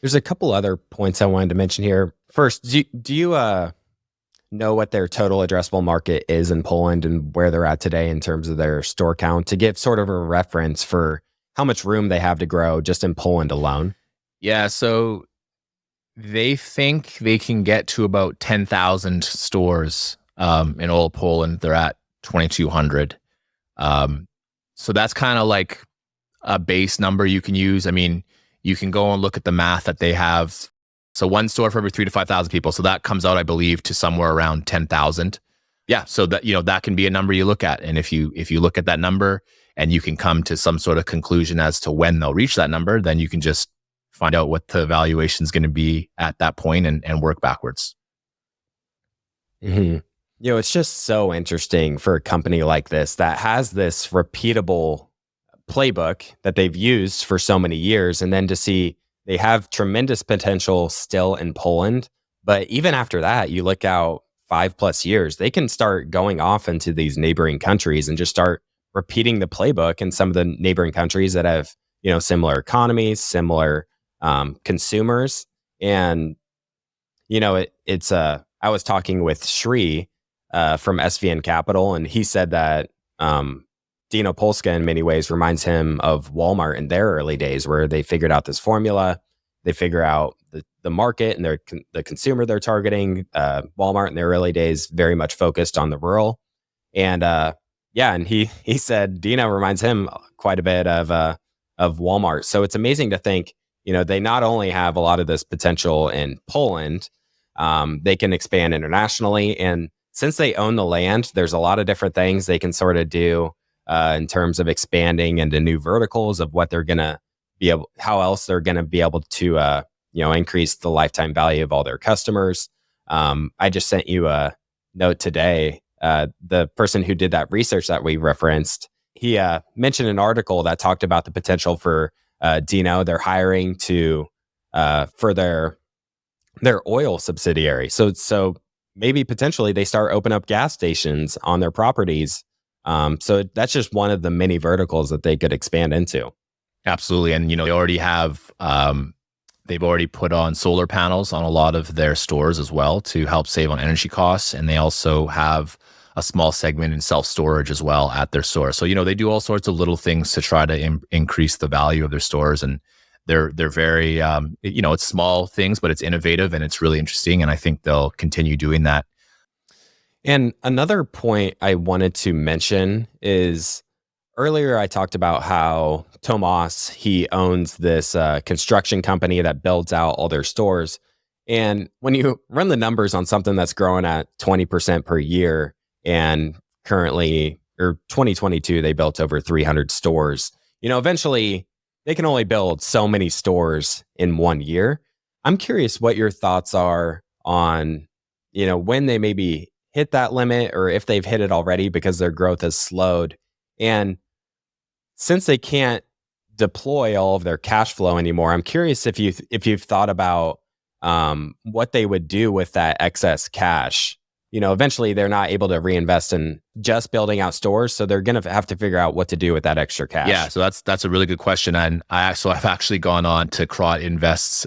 There's a couple other points I wanted to mention here. First, do you know what their total addressable market is in Poland and where they're at today in terms of their store count to give sort of a reference for how much room they have to grow just in Poland alone? Yeah, so they think they can get to about 10,000 stores in all of Poland. They're at 2,200. So that's kind of like a base number you can use. I mean, you can go and look at the math that they have. So one store for every 3,000 to 5,000 people. So that comes out, I believe, to somewhere around 10,000. Yeah. So that, that can be a number you look at. And if you look at that number and you can come to some sort of conclusion as to when they'll reach that number, then you can just find out what the valuation is going to be at that point and work backwards. Mm-hmm. It's just so interesting for a company like this that has this repeatable playbook that they've used for so many years. And then to see they have tremendous potential still in Poland. But even after that, you look out 5+ years, they can start going off into these neighboring countries and just start repeating the playbook in some of the neighboring countries that have, similar economies, similar consumers. And, I was talking with Shri from SVN Capital, and he said that Dino Polska in many ways reminds him of Walmart in their early days, where they figured out this formula. They figure out the market and the consumer they're targeting. Walmart in their early days very much focused on the rural. And and he said Dino reminds him quite a bit of Walmart. So it's amazing to think, they not only have a lot of this potential in Poland, they can expand internationally. And since they own the land, there's a lot of different things they can sort of do in terms of expanding into new verticals of what they're going to be able, how else they're going to be able to, increase the lifetime value of all their customers. I just sent you a note today. The person who did that research that we referenced, he mentioned an article that talked about the potential for Dino. They're hiring for their oil subsidiary. So maybe potentially they start open up gas stations on their properties. So that's just one of the many verticals that they could expand into. Absolutely. And, they already have, they've already put on solar panels on a lot of their stores as well to help save on energy costs. And they also have a small segment in self-storage as well at their store. So, they do all sorts of little things to try to increase the value of their stores. And they're very, it's small things, but it's innovative and it's really interesting. And I think they'll continue doing that. And another point I wanted to mention is earlier I talked about how Tomas, he owns this construction company that builds out all their stores. And when you run the numbers on something that's growing at 20% per year, and currently, or 2022, they built over 300 stores, eventually they can only build so many stores in 1 year. I'm curious what your thoughts are on, when they maybe hit that limit or if they've hit it already because their growth has slowed. And since they can't deploy all of their cash flow anymore, I'm curious if you've thought about what they would do with that excess cash. Eventually they're not able to reinvest in just building out stores, so they're going to have to figure out what to do with that extra cash. Yeah, so that's a really good question, and I've actually gone on to Crot Invest's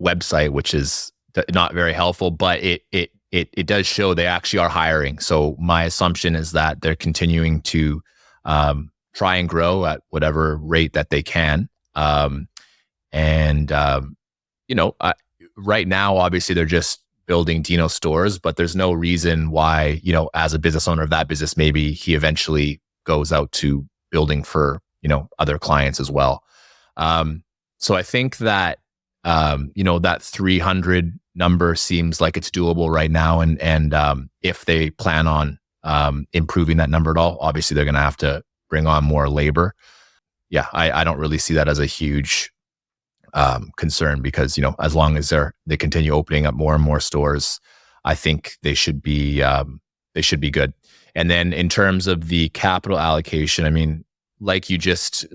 website, which is not very helpful, but it does show they actually are hiring. So my assumption is that they're continuing to try and grow at whatever rate that they can. Right now, obviously, they're just building Dino stores, but there's no reason why, as a business owner of that business, maybe he eventually goes out to building for, other clients as well. So I think that, that 300 number seems like it's doable right now. And if they plan on improving that number at all, obviously they're going to have to bring on more labor. Yeah, I don't really see that as a huge concern because, as long as they continue opening up more and more stores, I think they should be good. And then in terms of the capital allocation, I mean, like you just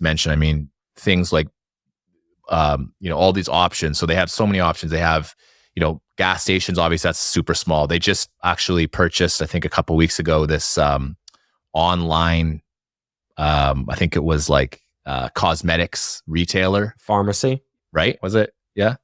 mentioned, things like all these options. So they have so many options. They have, gas stations. Obviously, that's super small. They just actually purchased, I think, a couple of weeks ago, this online. I think it was like cosmetics retailer, pharmacy, right? Was it? Yeah.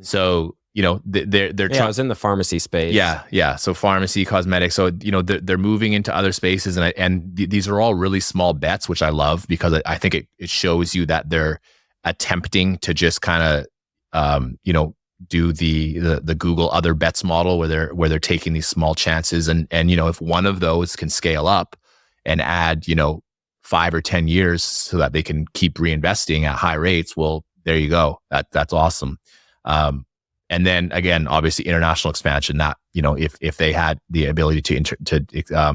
So they're I was in the pharmacy space. Yeah. So pharmacy, cosmetics. So they're moving into other spaces, and these are all really small bets, which I love because I think it shows you that they're attempting to just kind of do the Google other bets model where they're taking these small chances, and if one of those can scale up and add 5 or 10 years so that they can keep reinvesting at high rates, well, there you go. That's awesome. And then again, obviously international expansion, that, if they had the ability to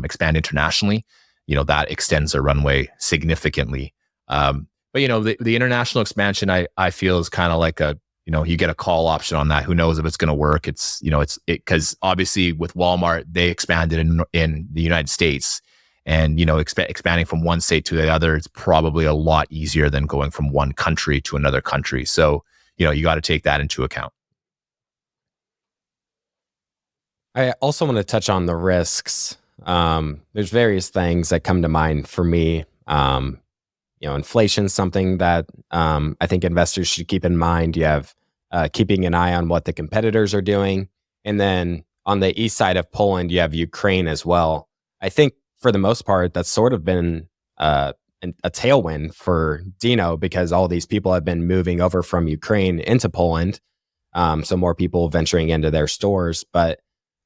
expand internationally, that extends their runway significantly. But the international expansion, I feel is kind of like you get a call option on that. Who knows if it's going to work? It's because obviously with Walmart, they expanded in the United States. And, expanding from one state to the other, it's probably a lot easier than going from one country to another country. So, you got to take that into account. I also want to touch on the risks. There's various things that come to mind for me. Inflation's something that I think investors should keep in mind. You have keeping an eye on what the competitors are doing. And then on the east side of Poland, you have Ukraine as well. I think for the most part, that's sort of been a tailwind for Dino because all these people have been moving over from Ukraine into Poland. So more people venturing into their stores. But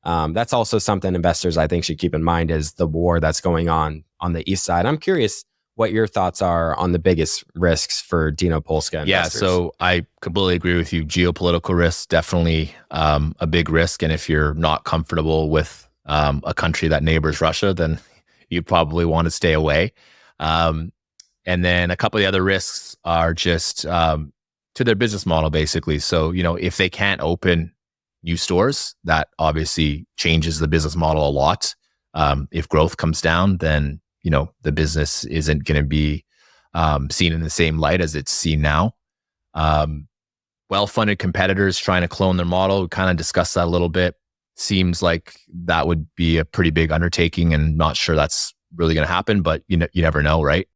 that's also something investors, I think, should keep in mind is the war that's going on the east side. I'm curious what your thoughts are on the biggest risks for Dino Polska investors. Yeah, so I completely agree with you. Geopolitical risks, definitely a big risk. And if you're not comfortable with a country that neighbors Russia, then you probably want to stay away. And then a couple of the other risks are just to their business model, basically. So, if they can't open new stores, that obviously changes the business model a lot. If growth comes down, then, the business isn't going to be seen in the same light as it's seen now. Well-funded competitors trying to clone their model, we kind of discussed that a little bit. Seems like that would be a pretty big undertaking, and not sure that's really going to happen, but you never know, right?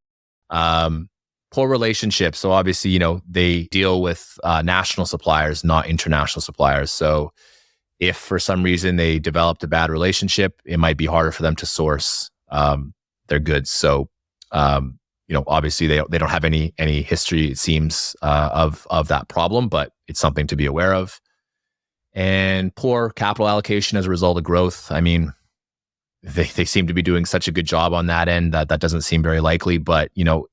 poor relationships. So obviously, they deal with national suppliers, not international suppliers. So if for some reason they developed a bad relationship, it might be harder for them to source their goods. So, obviously they don't have any history, it seems, of that problem, but it's something to be aware of. And poor capital allocation as a result of growth. I mean, they seem to be doing such a good job on that end that doesn't seem very likely. But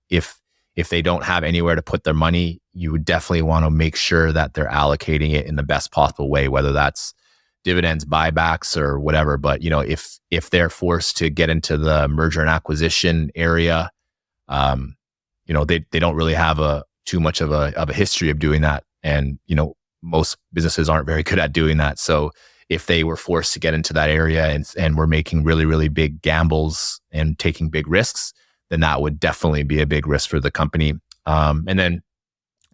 if they don't have anywhere to put their money, you would definitely want to make sure that they're allocating it in the best possible way, whether that's dividends, buybacks, or whatever. But if they're forced to get into the merger and acquisition area, they don't really have too much of a history of doing that, and most businesses aren't very good at doing that. So if they were forced to get into that area and were making really, really big gambles and taking big risks, then that would definitely be a big risk for the company. And then,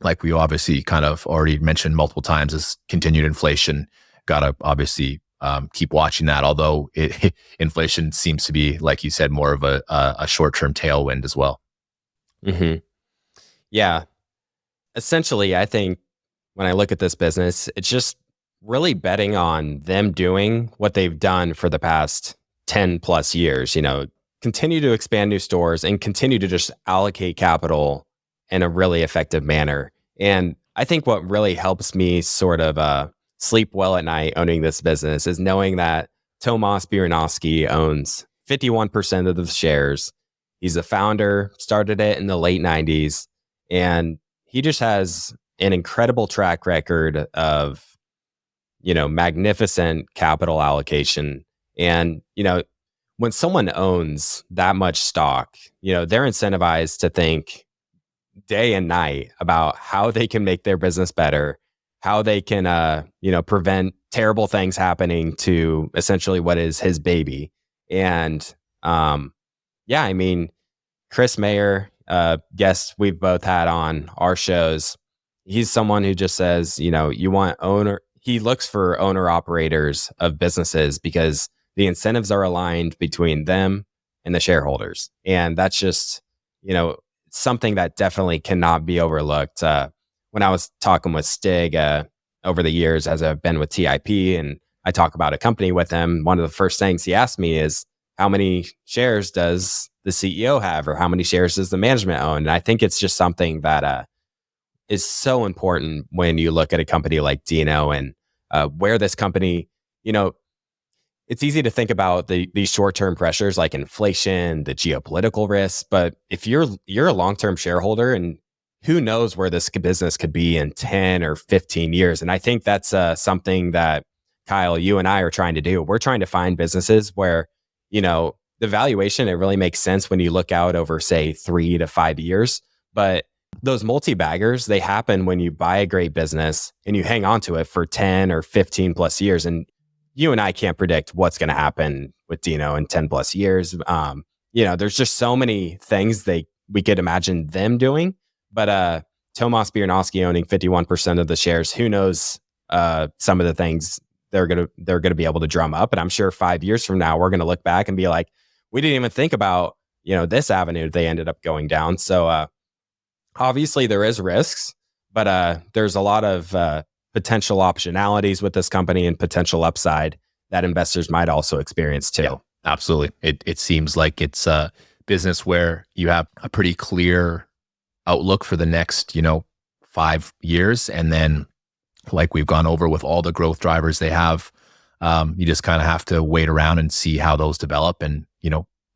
like we obviously kind of already mentioned multiple times, is continued inflation. Got to obviously keep watching that, although inflation seems to be, like you said, more of a short-term tailwind as well. Mm-hmm. Yeah. Essentially, I think when I look at this business, it's just really betting on them doing what they've done for the past 10 plus years, continue to expand new stores and continue to just allocate capital in a really effective manner. And I think what really helps me sort of sleep well at night owning this business is knowing that Tomas Bierowski owns 51% of the shares. He's a founder, started it in the late 90s, and he just has an incredible track record of, magnificent capital allocation. And, when someone owns that much stock, they're incentivized to think day and night about how they can make their business better, how they can, prevent terrible things happening to essentially what is his baby. And, I mean, Chris Mayer, guest we've both had on our shows, he's someone who just says, he looks for owner operators of businesses because the incentives are aligned between them and the shareholders. And that's just, something that definitely cannot be overlooked. When I was talking with Stig over the years, as I've been with TIP, and I talk about a company with him, one of the first things he asked me is, how many shares does the CEO have, or how many shares does the management own? And I think it's just something that is so important when you look at a company like Dino and where this company, it's easy to think about these short-term pressures like inflation, the geopolitical risks, but if you're a long-term shareholder, and who knows where this business could be in 10 or 15 years. And I think that's something that, Kyle, you and I are trying to do. We're trying to find businesses where, the valuation, it really makes sense when you look out over, say, 3 to 5 years. But those multi-baggers, they happen when you buy a great business and you hang on to it for 10 or 15 plus years. And you and I can't predict what's going to happen with Dino in 10 plus years. There's just so many things we could imagine them doing. But Tomas Bierowski owning 51% of the shares, who knows some of the things they're gonna be able to drum up. And I'm sure 5 years from now, we're going to look back and be like, we didn't even think about, this avenue they ended up going down. So obviously there is risks, but there's a lot of potential optionalities with this company and potential upside that investors might also experience too. Yeah, absolutely. It seems like it's a business where you have a pretty clear outlook for the next, 5 years. And then, like we've gone over with all the growth drivers they have, you just kind of have to wait around and see how those develop and,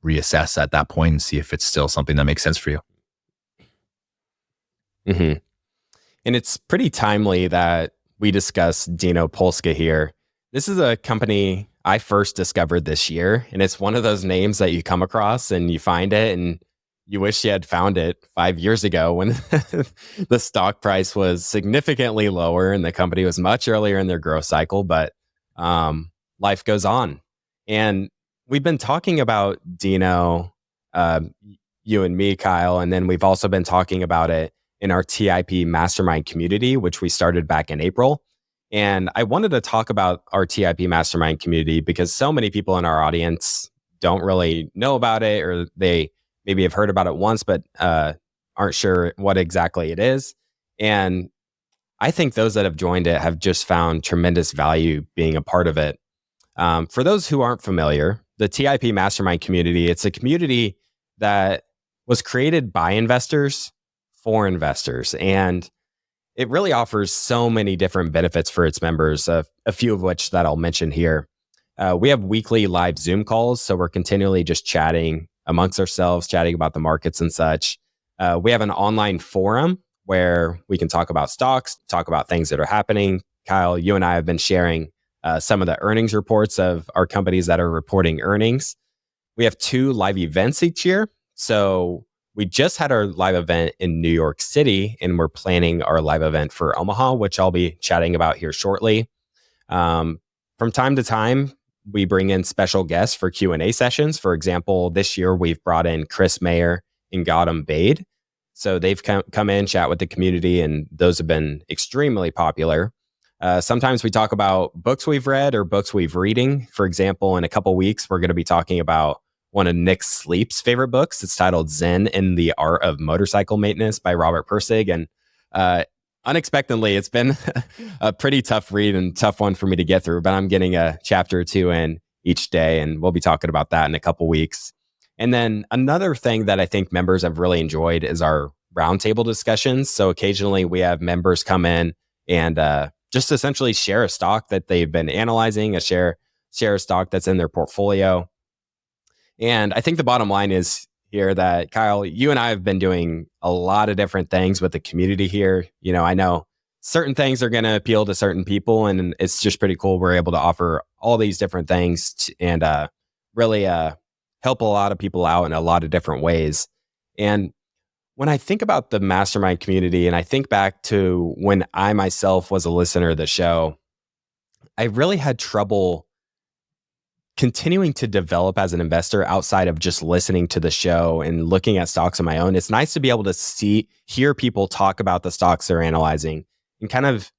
reassess at that point and see if it's still something that makes sense for you. Mm-hmm. And it's pretty timely that we discuss Dino Polska here. This is a company I first discovered this year, and it's one of those names that you come across and you find it and you wish you had found it 5 years ago when the stock price was significantly lower and the company was much earlier in their growth cycle, but life goes on. And we've been talking about Dino, you and me, Kyle, and then we've also been talking about it in our TIP Mastermind Community, which we started back in April. And I wanted to talk about our TIP Mastermind Community because so many people in our audience don't really know about it, or they maybe have heard about it once, but aren't sure what exactly it is. And I think those that have joined it have just found tremendous value being a part of it. For those who aren't familiar, the TIP Mastermind Community, it's a community that was created by investors for investors. And it really offers so many different benefits for its members, a few of which that I'll mention here. We have weekly live Zoom calls, so we're continually just chatting amongst ourselves, chatting about the markets and such. We have an online forum where we can talk about stocks, talk about things that are happening. Kyle, you and I have been sharing some of the earnings reports of our companies that are reporting earnings. We have 2 live events each year. So we just had our live event in New York City, and we're planning our live event for Omaha, which I'll be chatting about here shortly. From time to time, we bring in special guests for Q&A sessions. For example, this year we've brought in Chris Mayer and Gautam Bade. So they've come in, chat with the community, and those have been extremely popular. Sometimes we talk about books we've read or books we've reading. For example, in a couple weeks, we're going to be talking about one of Nick Sleep's favorite books. It's titled Zen and the Art of Motorcycle Maintenance by Robert Pirsig. And unexpectedly, it's been a pretty tough read and tough one for me to get through, but I'm getting a chapter or 2 in each day, and we'll be talking about that in a couple weeks. And then another thing that I think members have really enjoyed is our roundtable discussions. So occasionally we have members come in and just essentially share a stock that they've been analyzing, share a stock that's in their portfolio. And I think the bottom line is here that, Kyle, you and I have been doing a lot of different things with the community here. You know, I know certain things are going to appeal to certain people, and it's just pretty cool. We're able to offer all these different things and really help a lot of people out in a lot of different ways. And when I think about the mastermind community, and I think back to when I myself was a listener of the show, I really had trouble continuing to develop as an investor outside of just listening to the show and looking at stocks on my own. It's nice to be able to hear people talk about the stocks they're analyzing, and kind of,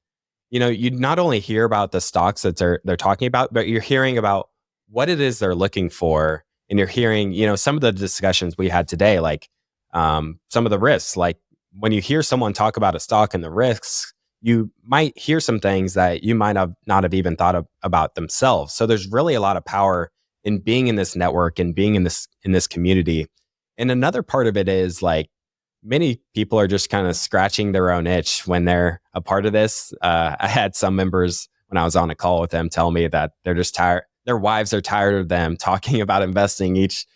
you know, you not only hear about the stocks that they're talking about, but you're hearing about what it is they're looking for. And you're hearing, you know, some of the discussions we had today, like some of the risks. Like when you hear someone talk about a stock and the risks, you might hear some things that you might not have even thought about themselves. So there's really a lot of power in being in this network and being in this community. And another part of it is, like, many people are just kind of scratching their own itch when they're a part of this. I had some members when I was on a call with them tell me that they're just tired. Their wives are tired of them talking about investing each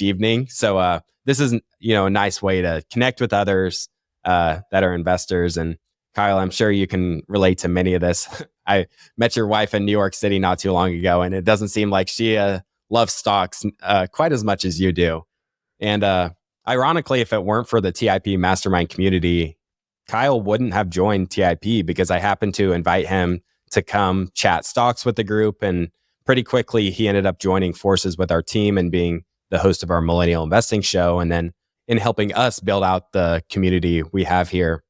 evening. So this is, you know, a nice way to connect with others that are investors. And Kyle, I'm sure you can relate to many of this. I met your wife in New York City not too long ago, and it doesn't seem like she loves stocks quite as much as you do. And ironically, if it weren't for the TIP Mastermind Community, Kyle wouldn't have joined TIP, because I happened to invite him to come chat stocks with the group. And pretty quickly, he ended up joining forces with our team and being the host of our Millennial Investing show, and then in helping us build out the community we have here.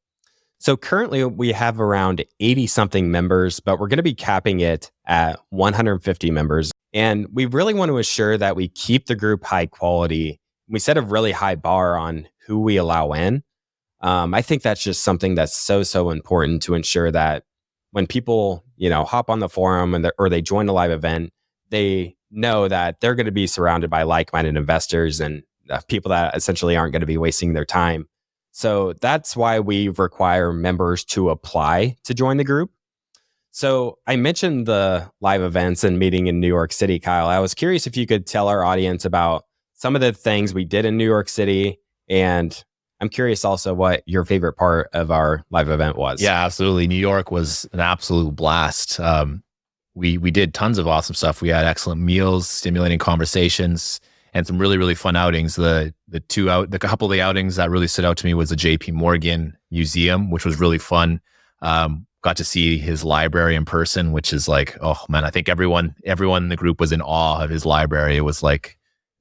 So currently we have around 80 something members, but we're going to be capping it at 150 members. And we really want to assure that we keep the group high quality. We set a really high bar on who we allow in. I think that's just something that's so important to ensure that when people, you know, hop on the forum or they join a live event, they know that they're going to be surrounded by like-minded investors and people that essentially aren't going to be wasting their time. So that's why we require members to apply to join the group. So I mentioned the live events and meeting in New York City, Kyle. I was curious if you could tell our audience about some of the things we did in New York City. And I'm curious also what your favorite part of our live event was. Yeah, absolutely. New York was an absolute blast. We did tons of awesome stuff. We had excellent meals, stimulating conversations, and some really fun outings. The couple of the outings that really stood out to me was the JP Morgan Museum, which was really fun. Got to see his library in person, which is like, oh man, I think everyone in the group was in awe of his library. It was like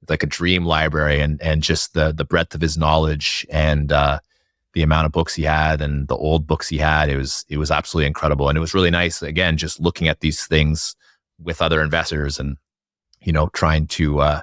a dream library, and just the breadth of his knowledge and the amount of books he had and the old books he had. It was absolutely incredible. And it was really nice, again, just looking at these things with other investors and, you know, trying to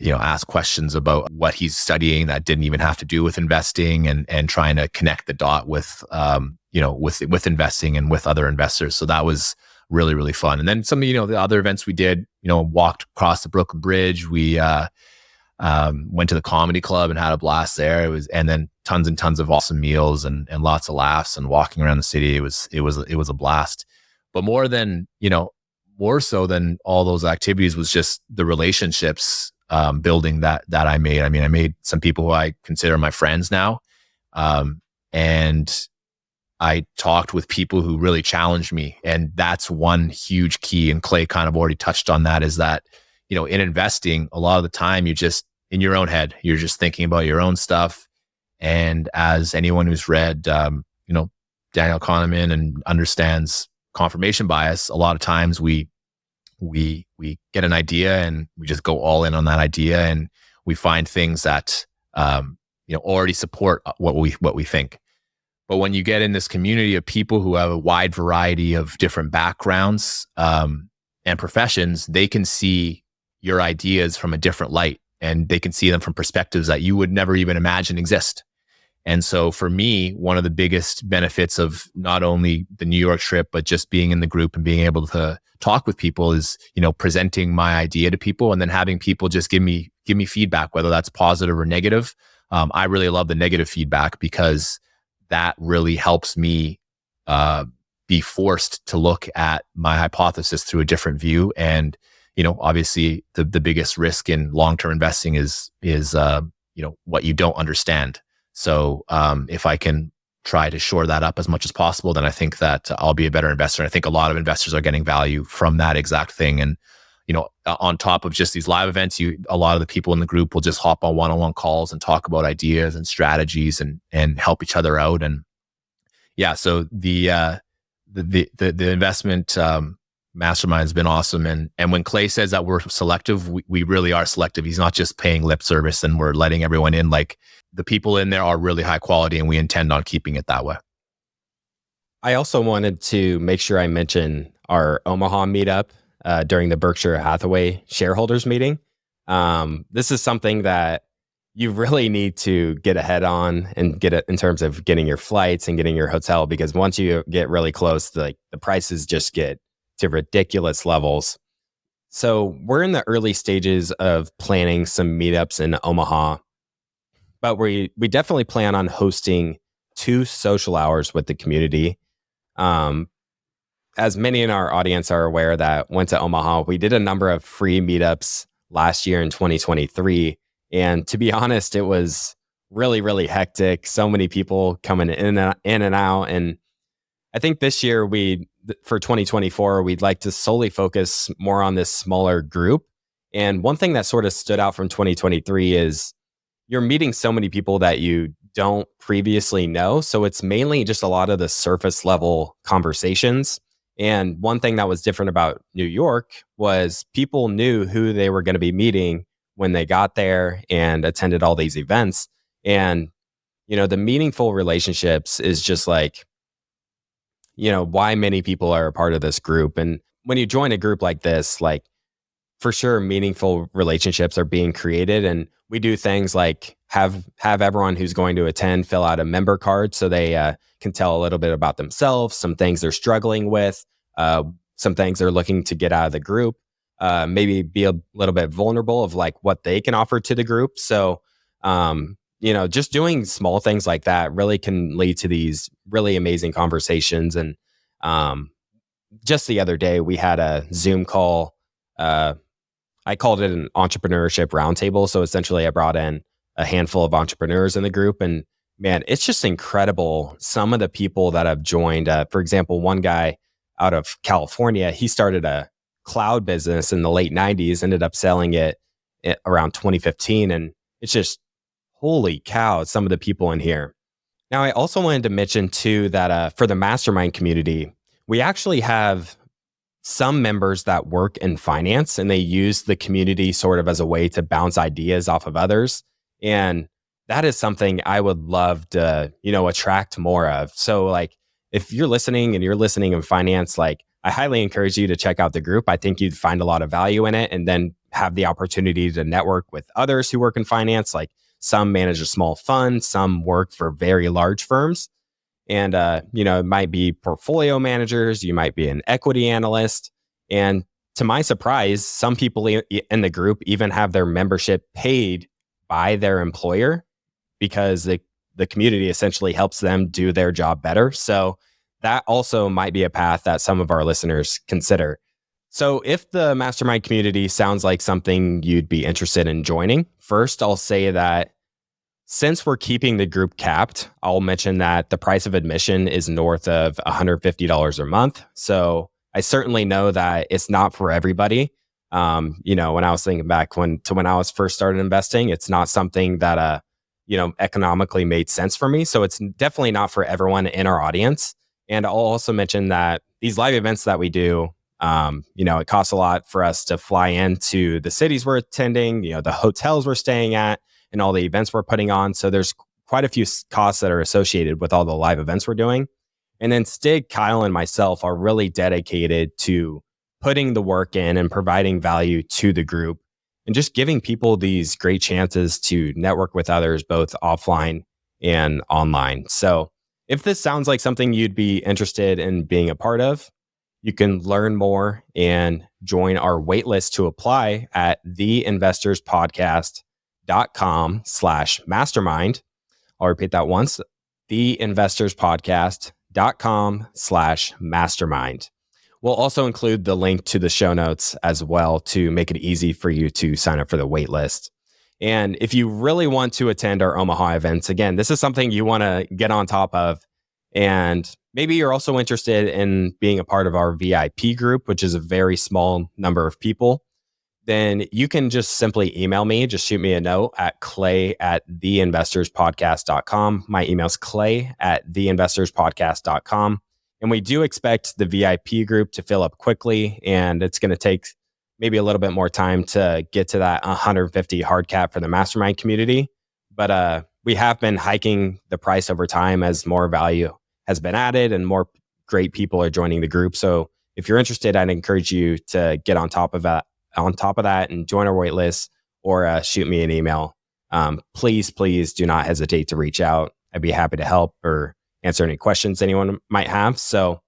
ask questions about what he's studying that didn't even have to do with investing, and trying to connect the dot with, with investing and with other investors. So that was really, really fun. And then some of, the other events we did, walked across the Brooklyn Bridge. We went to the comedy club and had a blast there. And then tons and tons of awesome meals and lots of laughs and walking around the city. It was a blast. But more so than all those activities was just the relationships building that I made. I mean, I made some people who I consider my friends now. And I talked with people who really challenged me. And that's one huge key. And Clay kind of already touched on that, is that, in investing, a lot of the time you're just in your own head. You're just thinking about your own stuff. And as anyone who's read, Daniel Kahneman and understands confirmation bias, a lot of times we get an idea and we just go all in on that idea, and we find things that already support what we think. But when you get in this community of people who have a wide variety of different backgrounds and professions, they can see your ideas from a different light, and they can see them from perspectives that you would never even imagine exist. And so for me, one of the biggest benefits of not only the New York trip, but just being in the group and being able to talk with people is, presenting my idea to people and then having people just give me feedback, whether that's positive or negative. I really love the negative feedback, because that really helps me be forced to look at my hypothesis through a different view. And, obviously the biggest risk in long-term investing is what you don't understand. So if I can try to shore that up as much as possible, then I think that I'll be a better investor. And I think a lot of investors are getting value from that exact thing. And, on top of just these live events, a lot of the people in the group will just hop on one-on-one calls and talk about ideas and strategies and help each other out. And yeah, so the investment mastermind has been awesome. And when Clay says that we're selective, we really are selective. He's not just paying lip service and we're letting everyone in. Like, the people in there are really high quality, and we intend on keeping it that way. I also wanted to make sure I mention our Omaha meetup during the Berkshire Hathaway shareholders meeting. This is something that you really need to get ahead on and get it in terms of getting your flights and getting your hotel, because once you get really close, the prices just get to ridiculous levels. So we're in the early stages of planning some meetups in Omaha, but we definitely plan on hosting 2 social hours with the community. As many in our audience are aware that went to Omaha, we did a number of free meetups last year in 2023. And to be honest, it was really, really hectic. So many people coming in and out. And I think this year for 2024, we'd like to solely focus more on this smaller group. And one thing that sort of stood out from 2023 is you're meeting so many people that you don't previously know. So it's mainly just a lot of the surface level conversations. And one thing that was different about New York was people knew who they were going to be meeting when they got there and attended all these events. And, the meaningful relationships is just like, why many people are a part of this group. And when you join a group like this, like, for sure, meaningful relationships are being created. And we do things like have everyone who's going to attend fill out a member card so they can tell a little bit about themselves, some things they're struggling with, some things they're looking to get out of the group, maybe be a little bit vulnerable of like what they can offer to the group. So, just doing small things like that really can lead to these really amazing conversations. And just the other day, we had a Zoom call. I called it an entrepreneurship roundtable. So essentially, I brought in a handful of entrepreneurs in the group. And man, it's just incredible. Some of the people that have joined, for example, one guy out of California, he started a cloud business in the late 90s, ended up selling it around 2015. And it's just, holy cow, some of the people in here. Now, I also wanted to mention too that for the mastermind community, we actually have some members that work in finance, and they use the community sort of as a way to bounce ideas off of others. And that is something I would love to, attract more of. So like, if you're listening and you're listening in finance, like, I highly encourage you to check out the group. I think you'd find a lot of value in it and then have the opportunity to network with others who work in finance. Like some manage a small fund, some work for very large firms. And, it might be portfolio managers, you might be an equity analyst. And to my surprise, some people in the group even have their membership paid by their employer because the community essentially helps them do their job better. So that also might be a path that some of our listeners consider. So if the mastermind community sounds like something you'd be interested in joining, first I'll say that since we're keeping the group capped, I'll mention that the price of admission is north of $150 a month. So I certainly know that it's not for everybody. When I was thinking back when I was first started investing, it's not something that economically made sense for me. So it's definitely not for everyone in our audience. And I'll also mention that these live events that we do, it costs a lot for us to fly into the cities we're attending, the hotels we're staying at, and all the events we're putting on. So there's quite a few costs that are associated with all the live events we're doing. And then Stig, Kyle, and myself are really dedicated to putting the work in and providing value to the group and just giving people these great chances to network with others, both offline and online. So if this sounds like something you'd be interested in being a part of, you can learn more and join our waitlist to apply at theinvestorspodcast.com/mastermind. I'll repeat that once, theinvestorspodcast.com/mastermind. We'll also include the link to the show notes as well to make it easy for you to sign up for the waitlist. And if you really want to attend our Omaha events, again, this is something you want to get on top of. And maybe you're also interested in being a part of our VIP group, which is a very small number of people. Then you can just simply email me. Just shoot me a note at clay@theinvestorspodcast.com. My email is clay@theinvestorspodcast.com. And we do expect the VIP group to fill up quickly. And it's going to take maybe a little bit more time to get to that 150 hard cap for the mastermind community. But we have been hiking the price over time as more value has been added and more great people are joining the group. So if you're interested, I'd encourage you to get on top of that and join our waitlist or shoot me an email. Please do not hesitate to reach out. I'd be happy to help or answer any questions anyone might have. So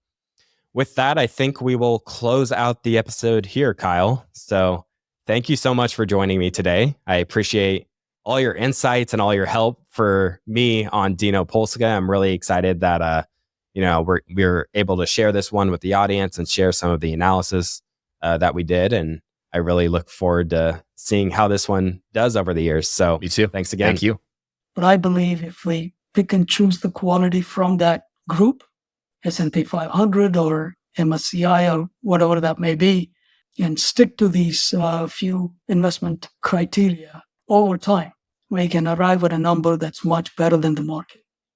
with that, I think we will close out the episode here, Kyle. So thank you so much for joining me today. I appreciate all your insights and all your help for me on Dino Polska. I'm really excited that we're able to share this one with the audience and share some of the analysis that we did. And I really look forward to seeing how this one does over the years. So me too. Thanks again. Thank you. But I believe if we pick and choose the quality from that group, S&P 500 or MSCI or whatever that may be, and stick to these few investment criteria over time, we can arrive at a number that's much better than the market.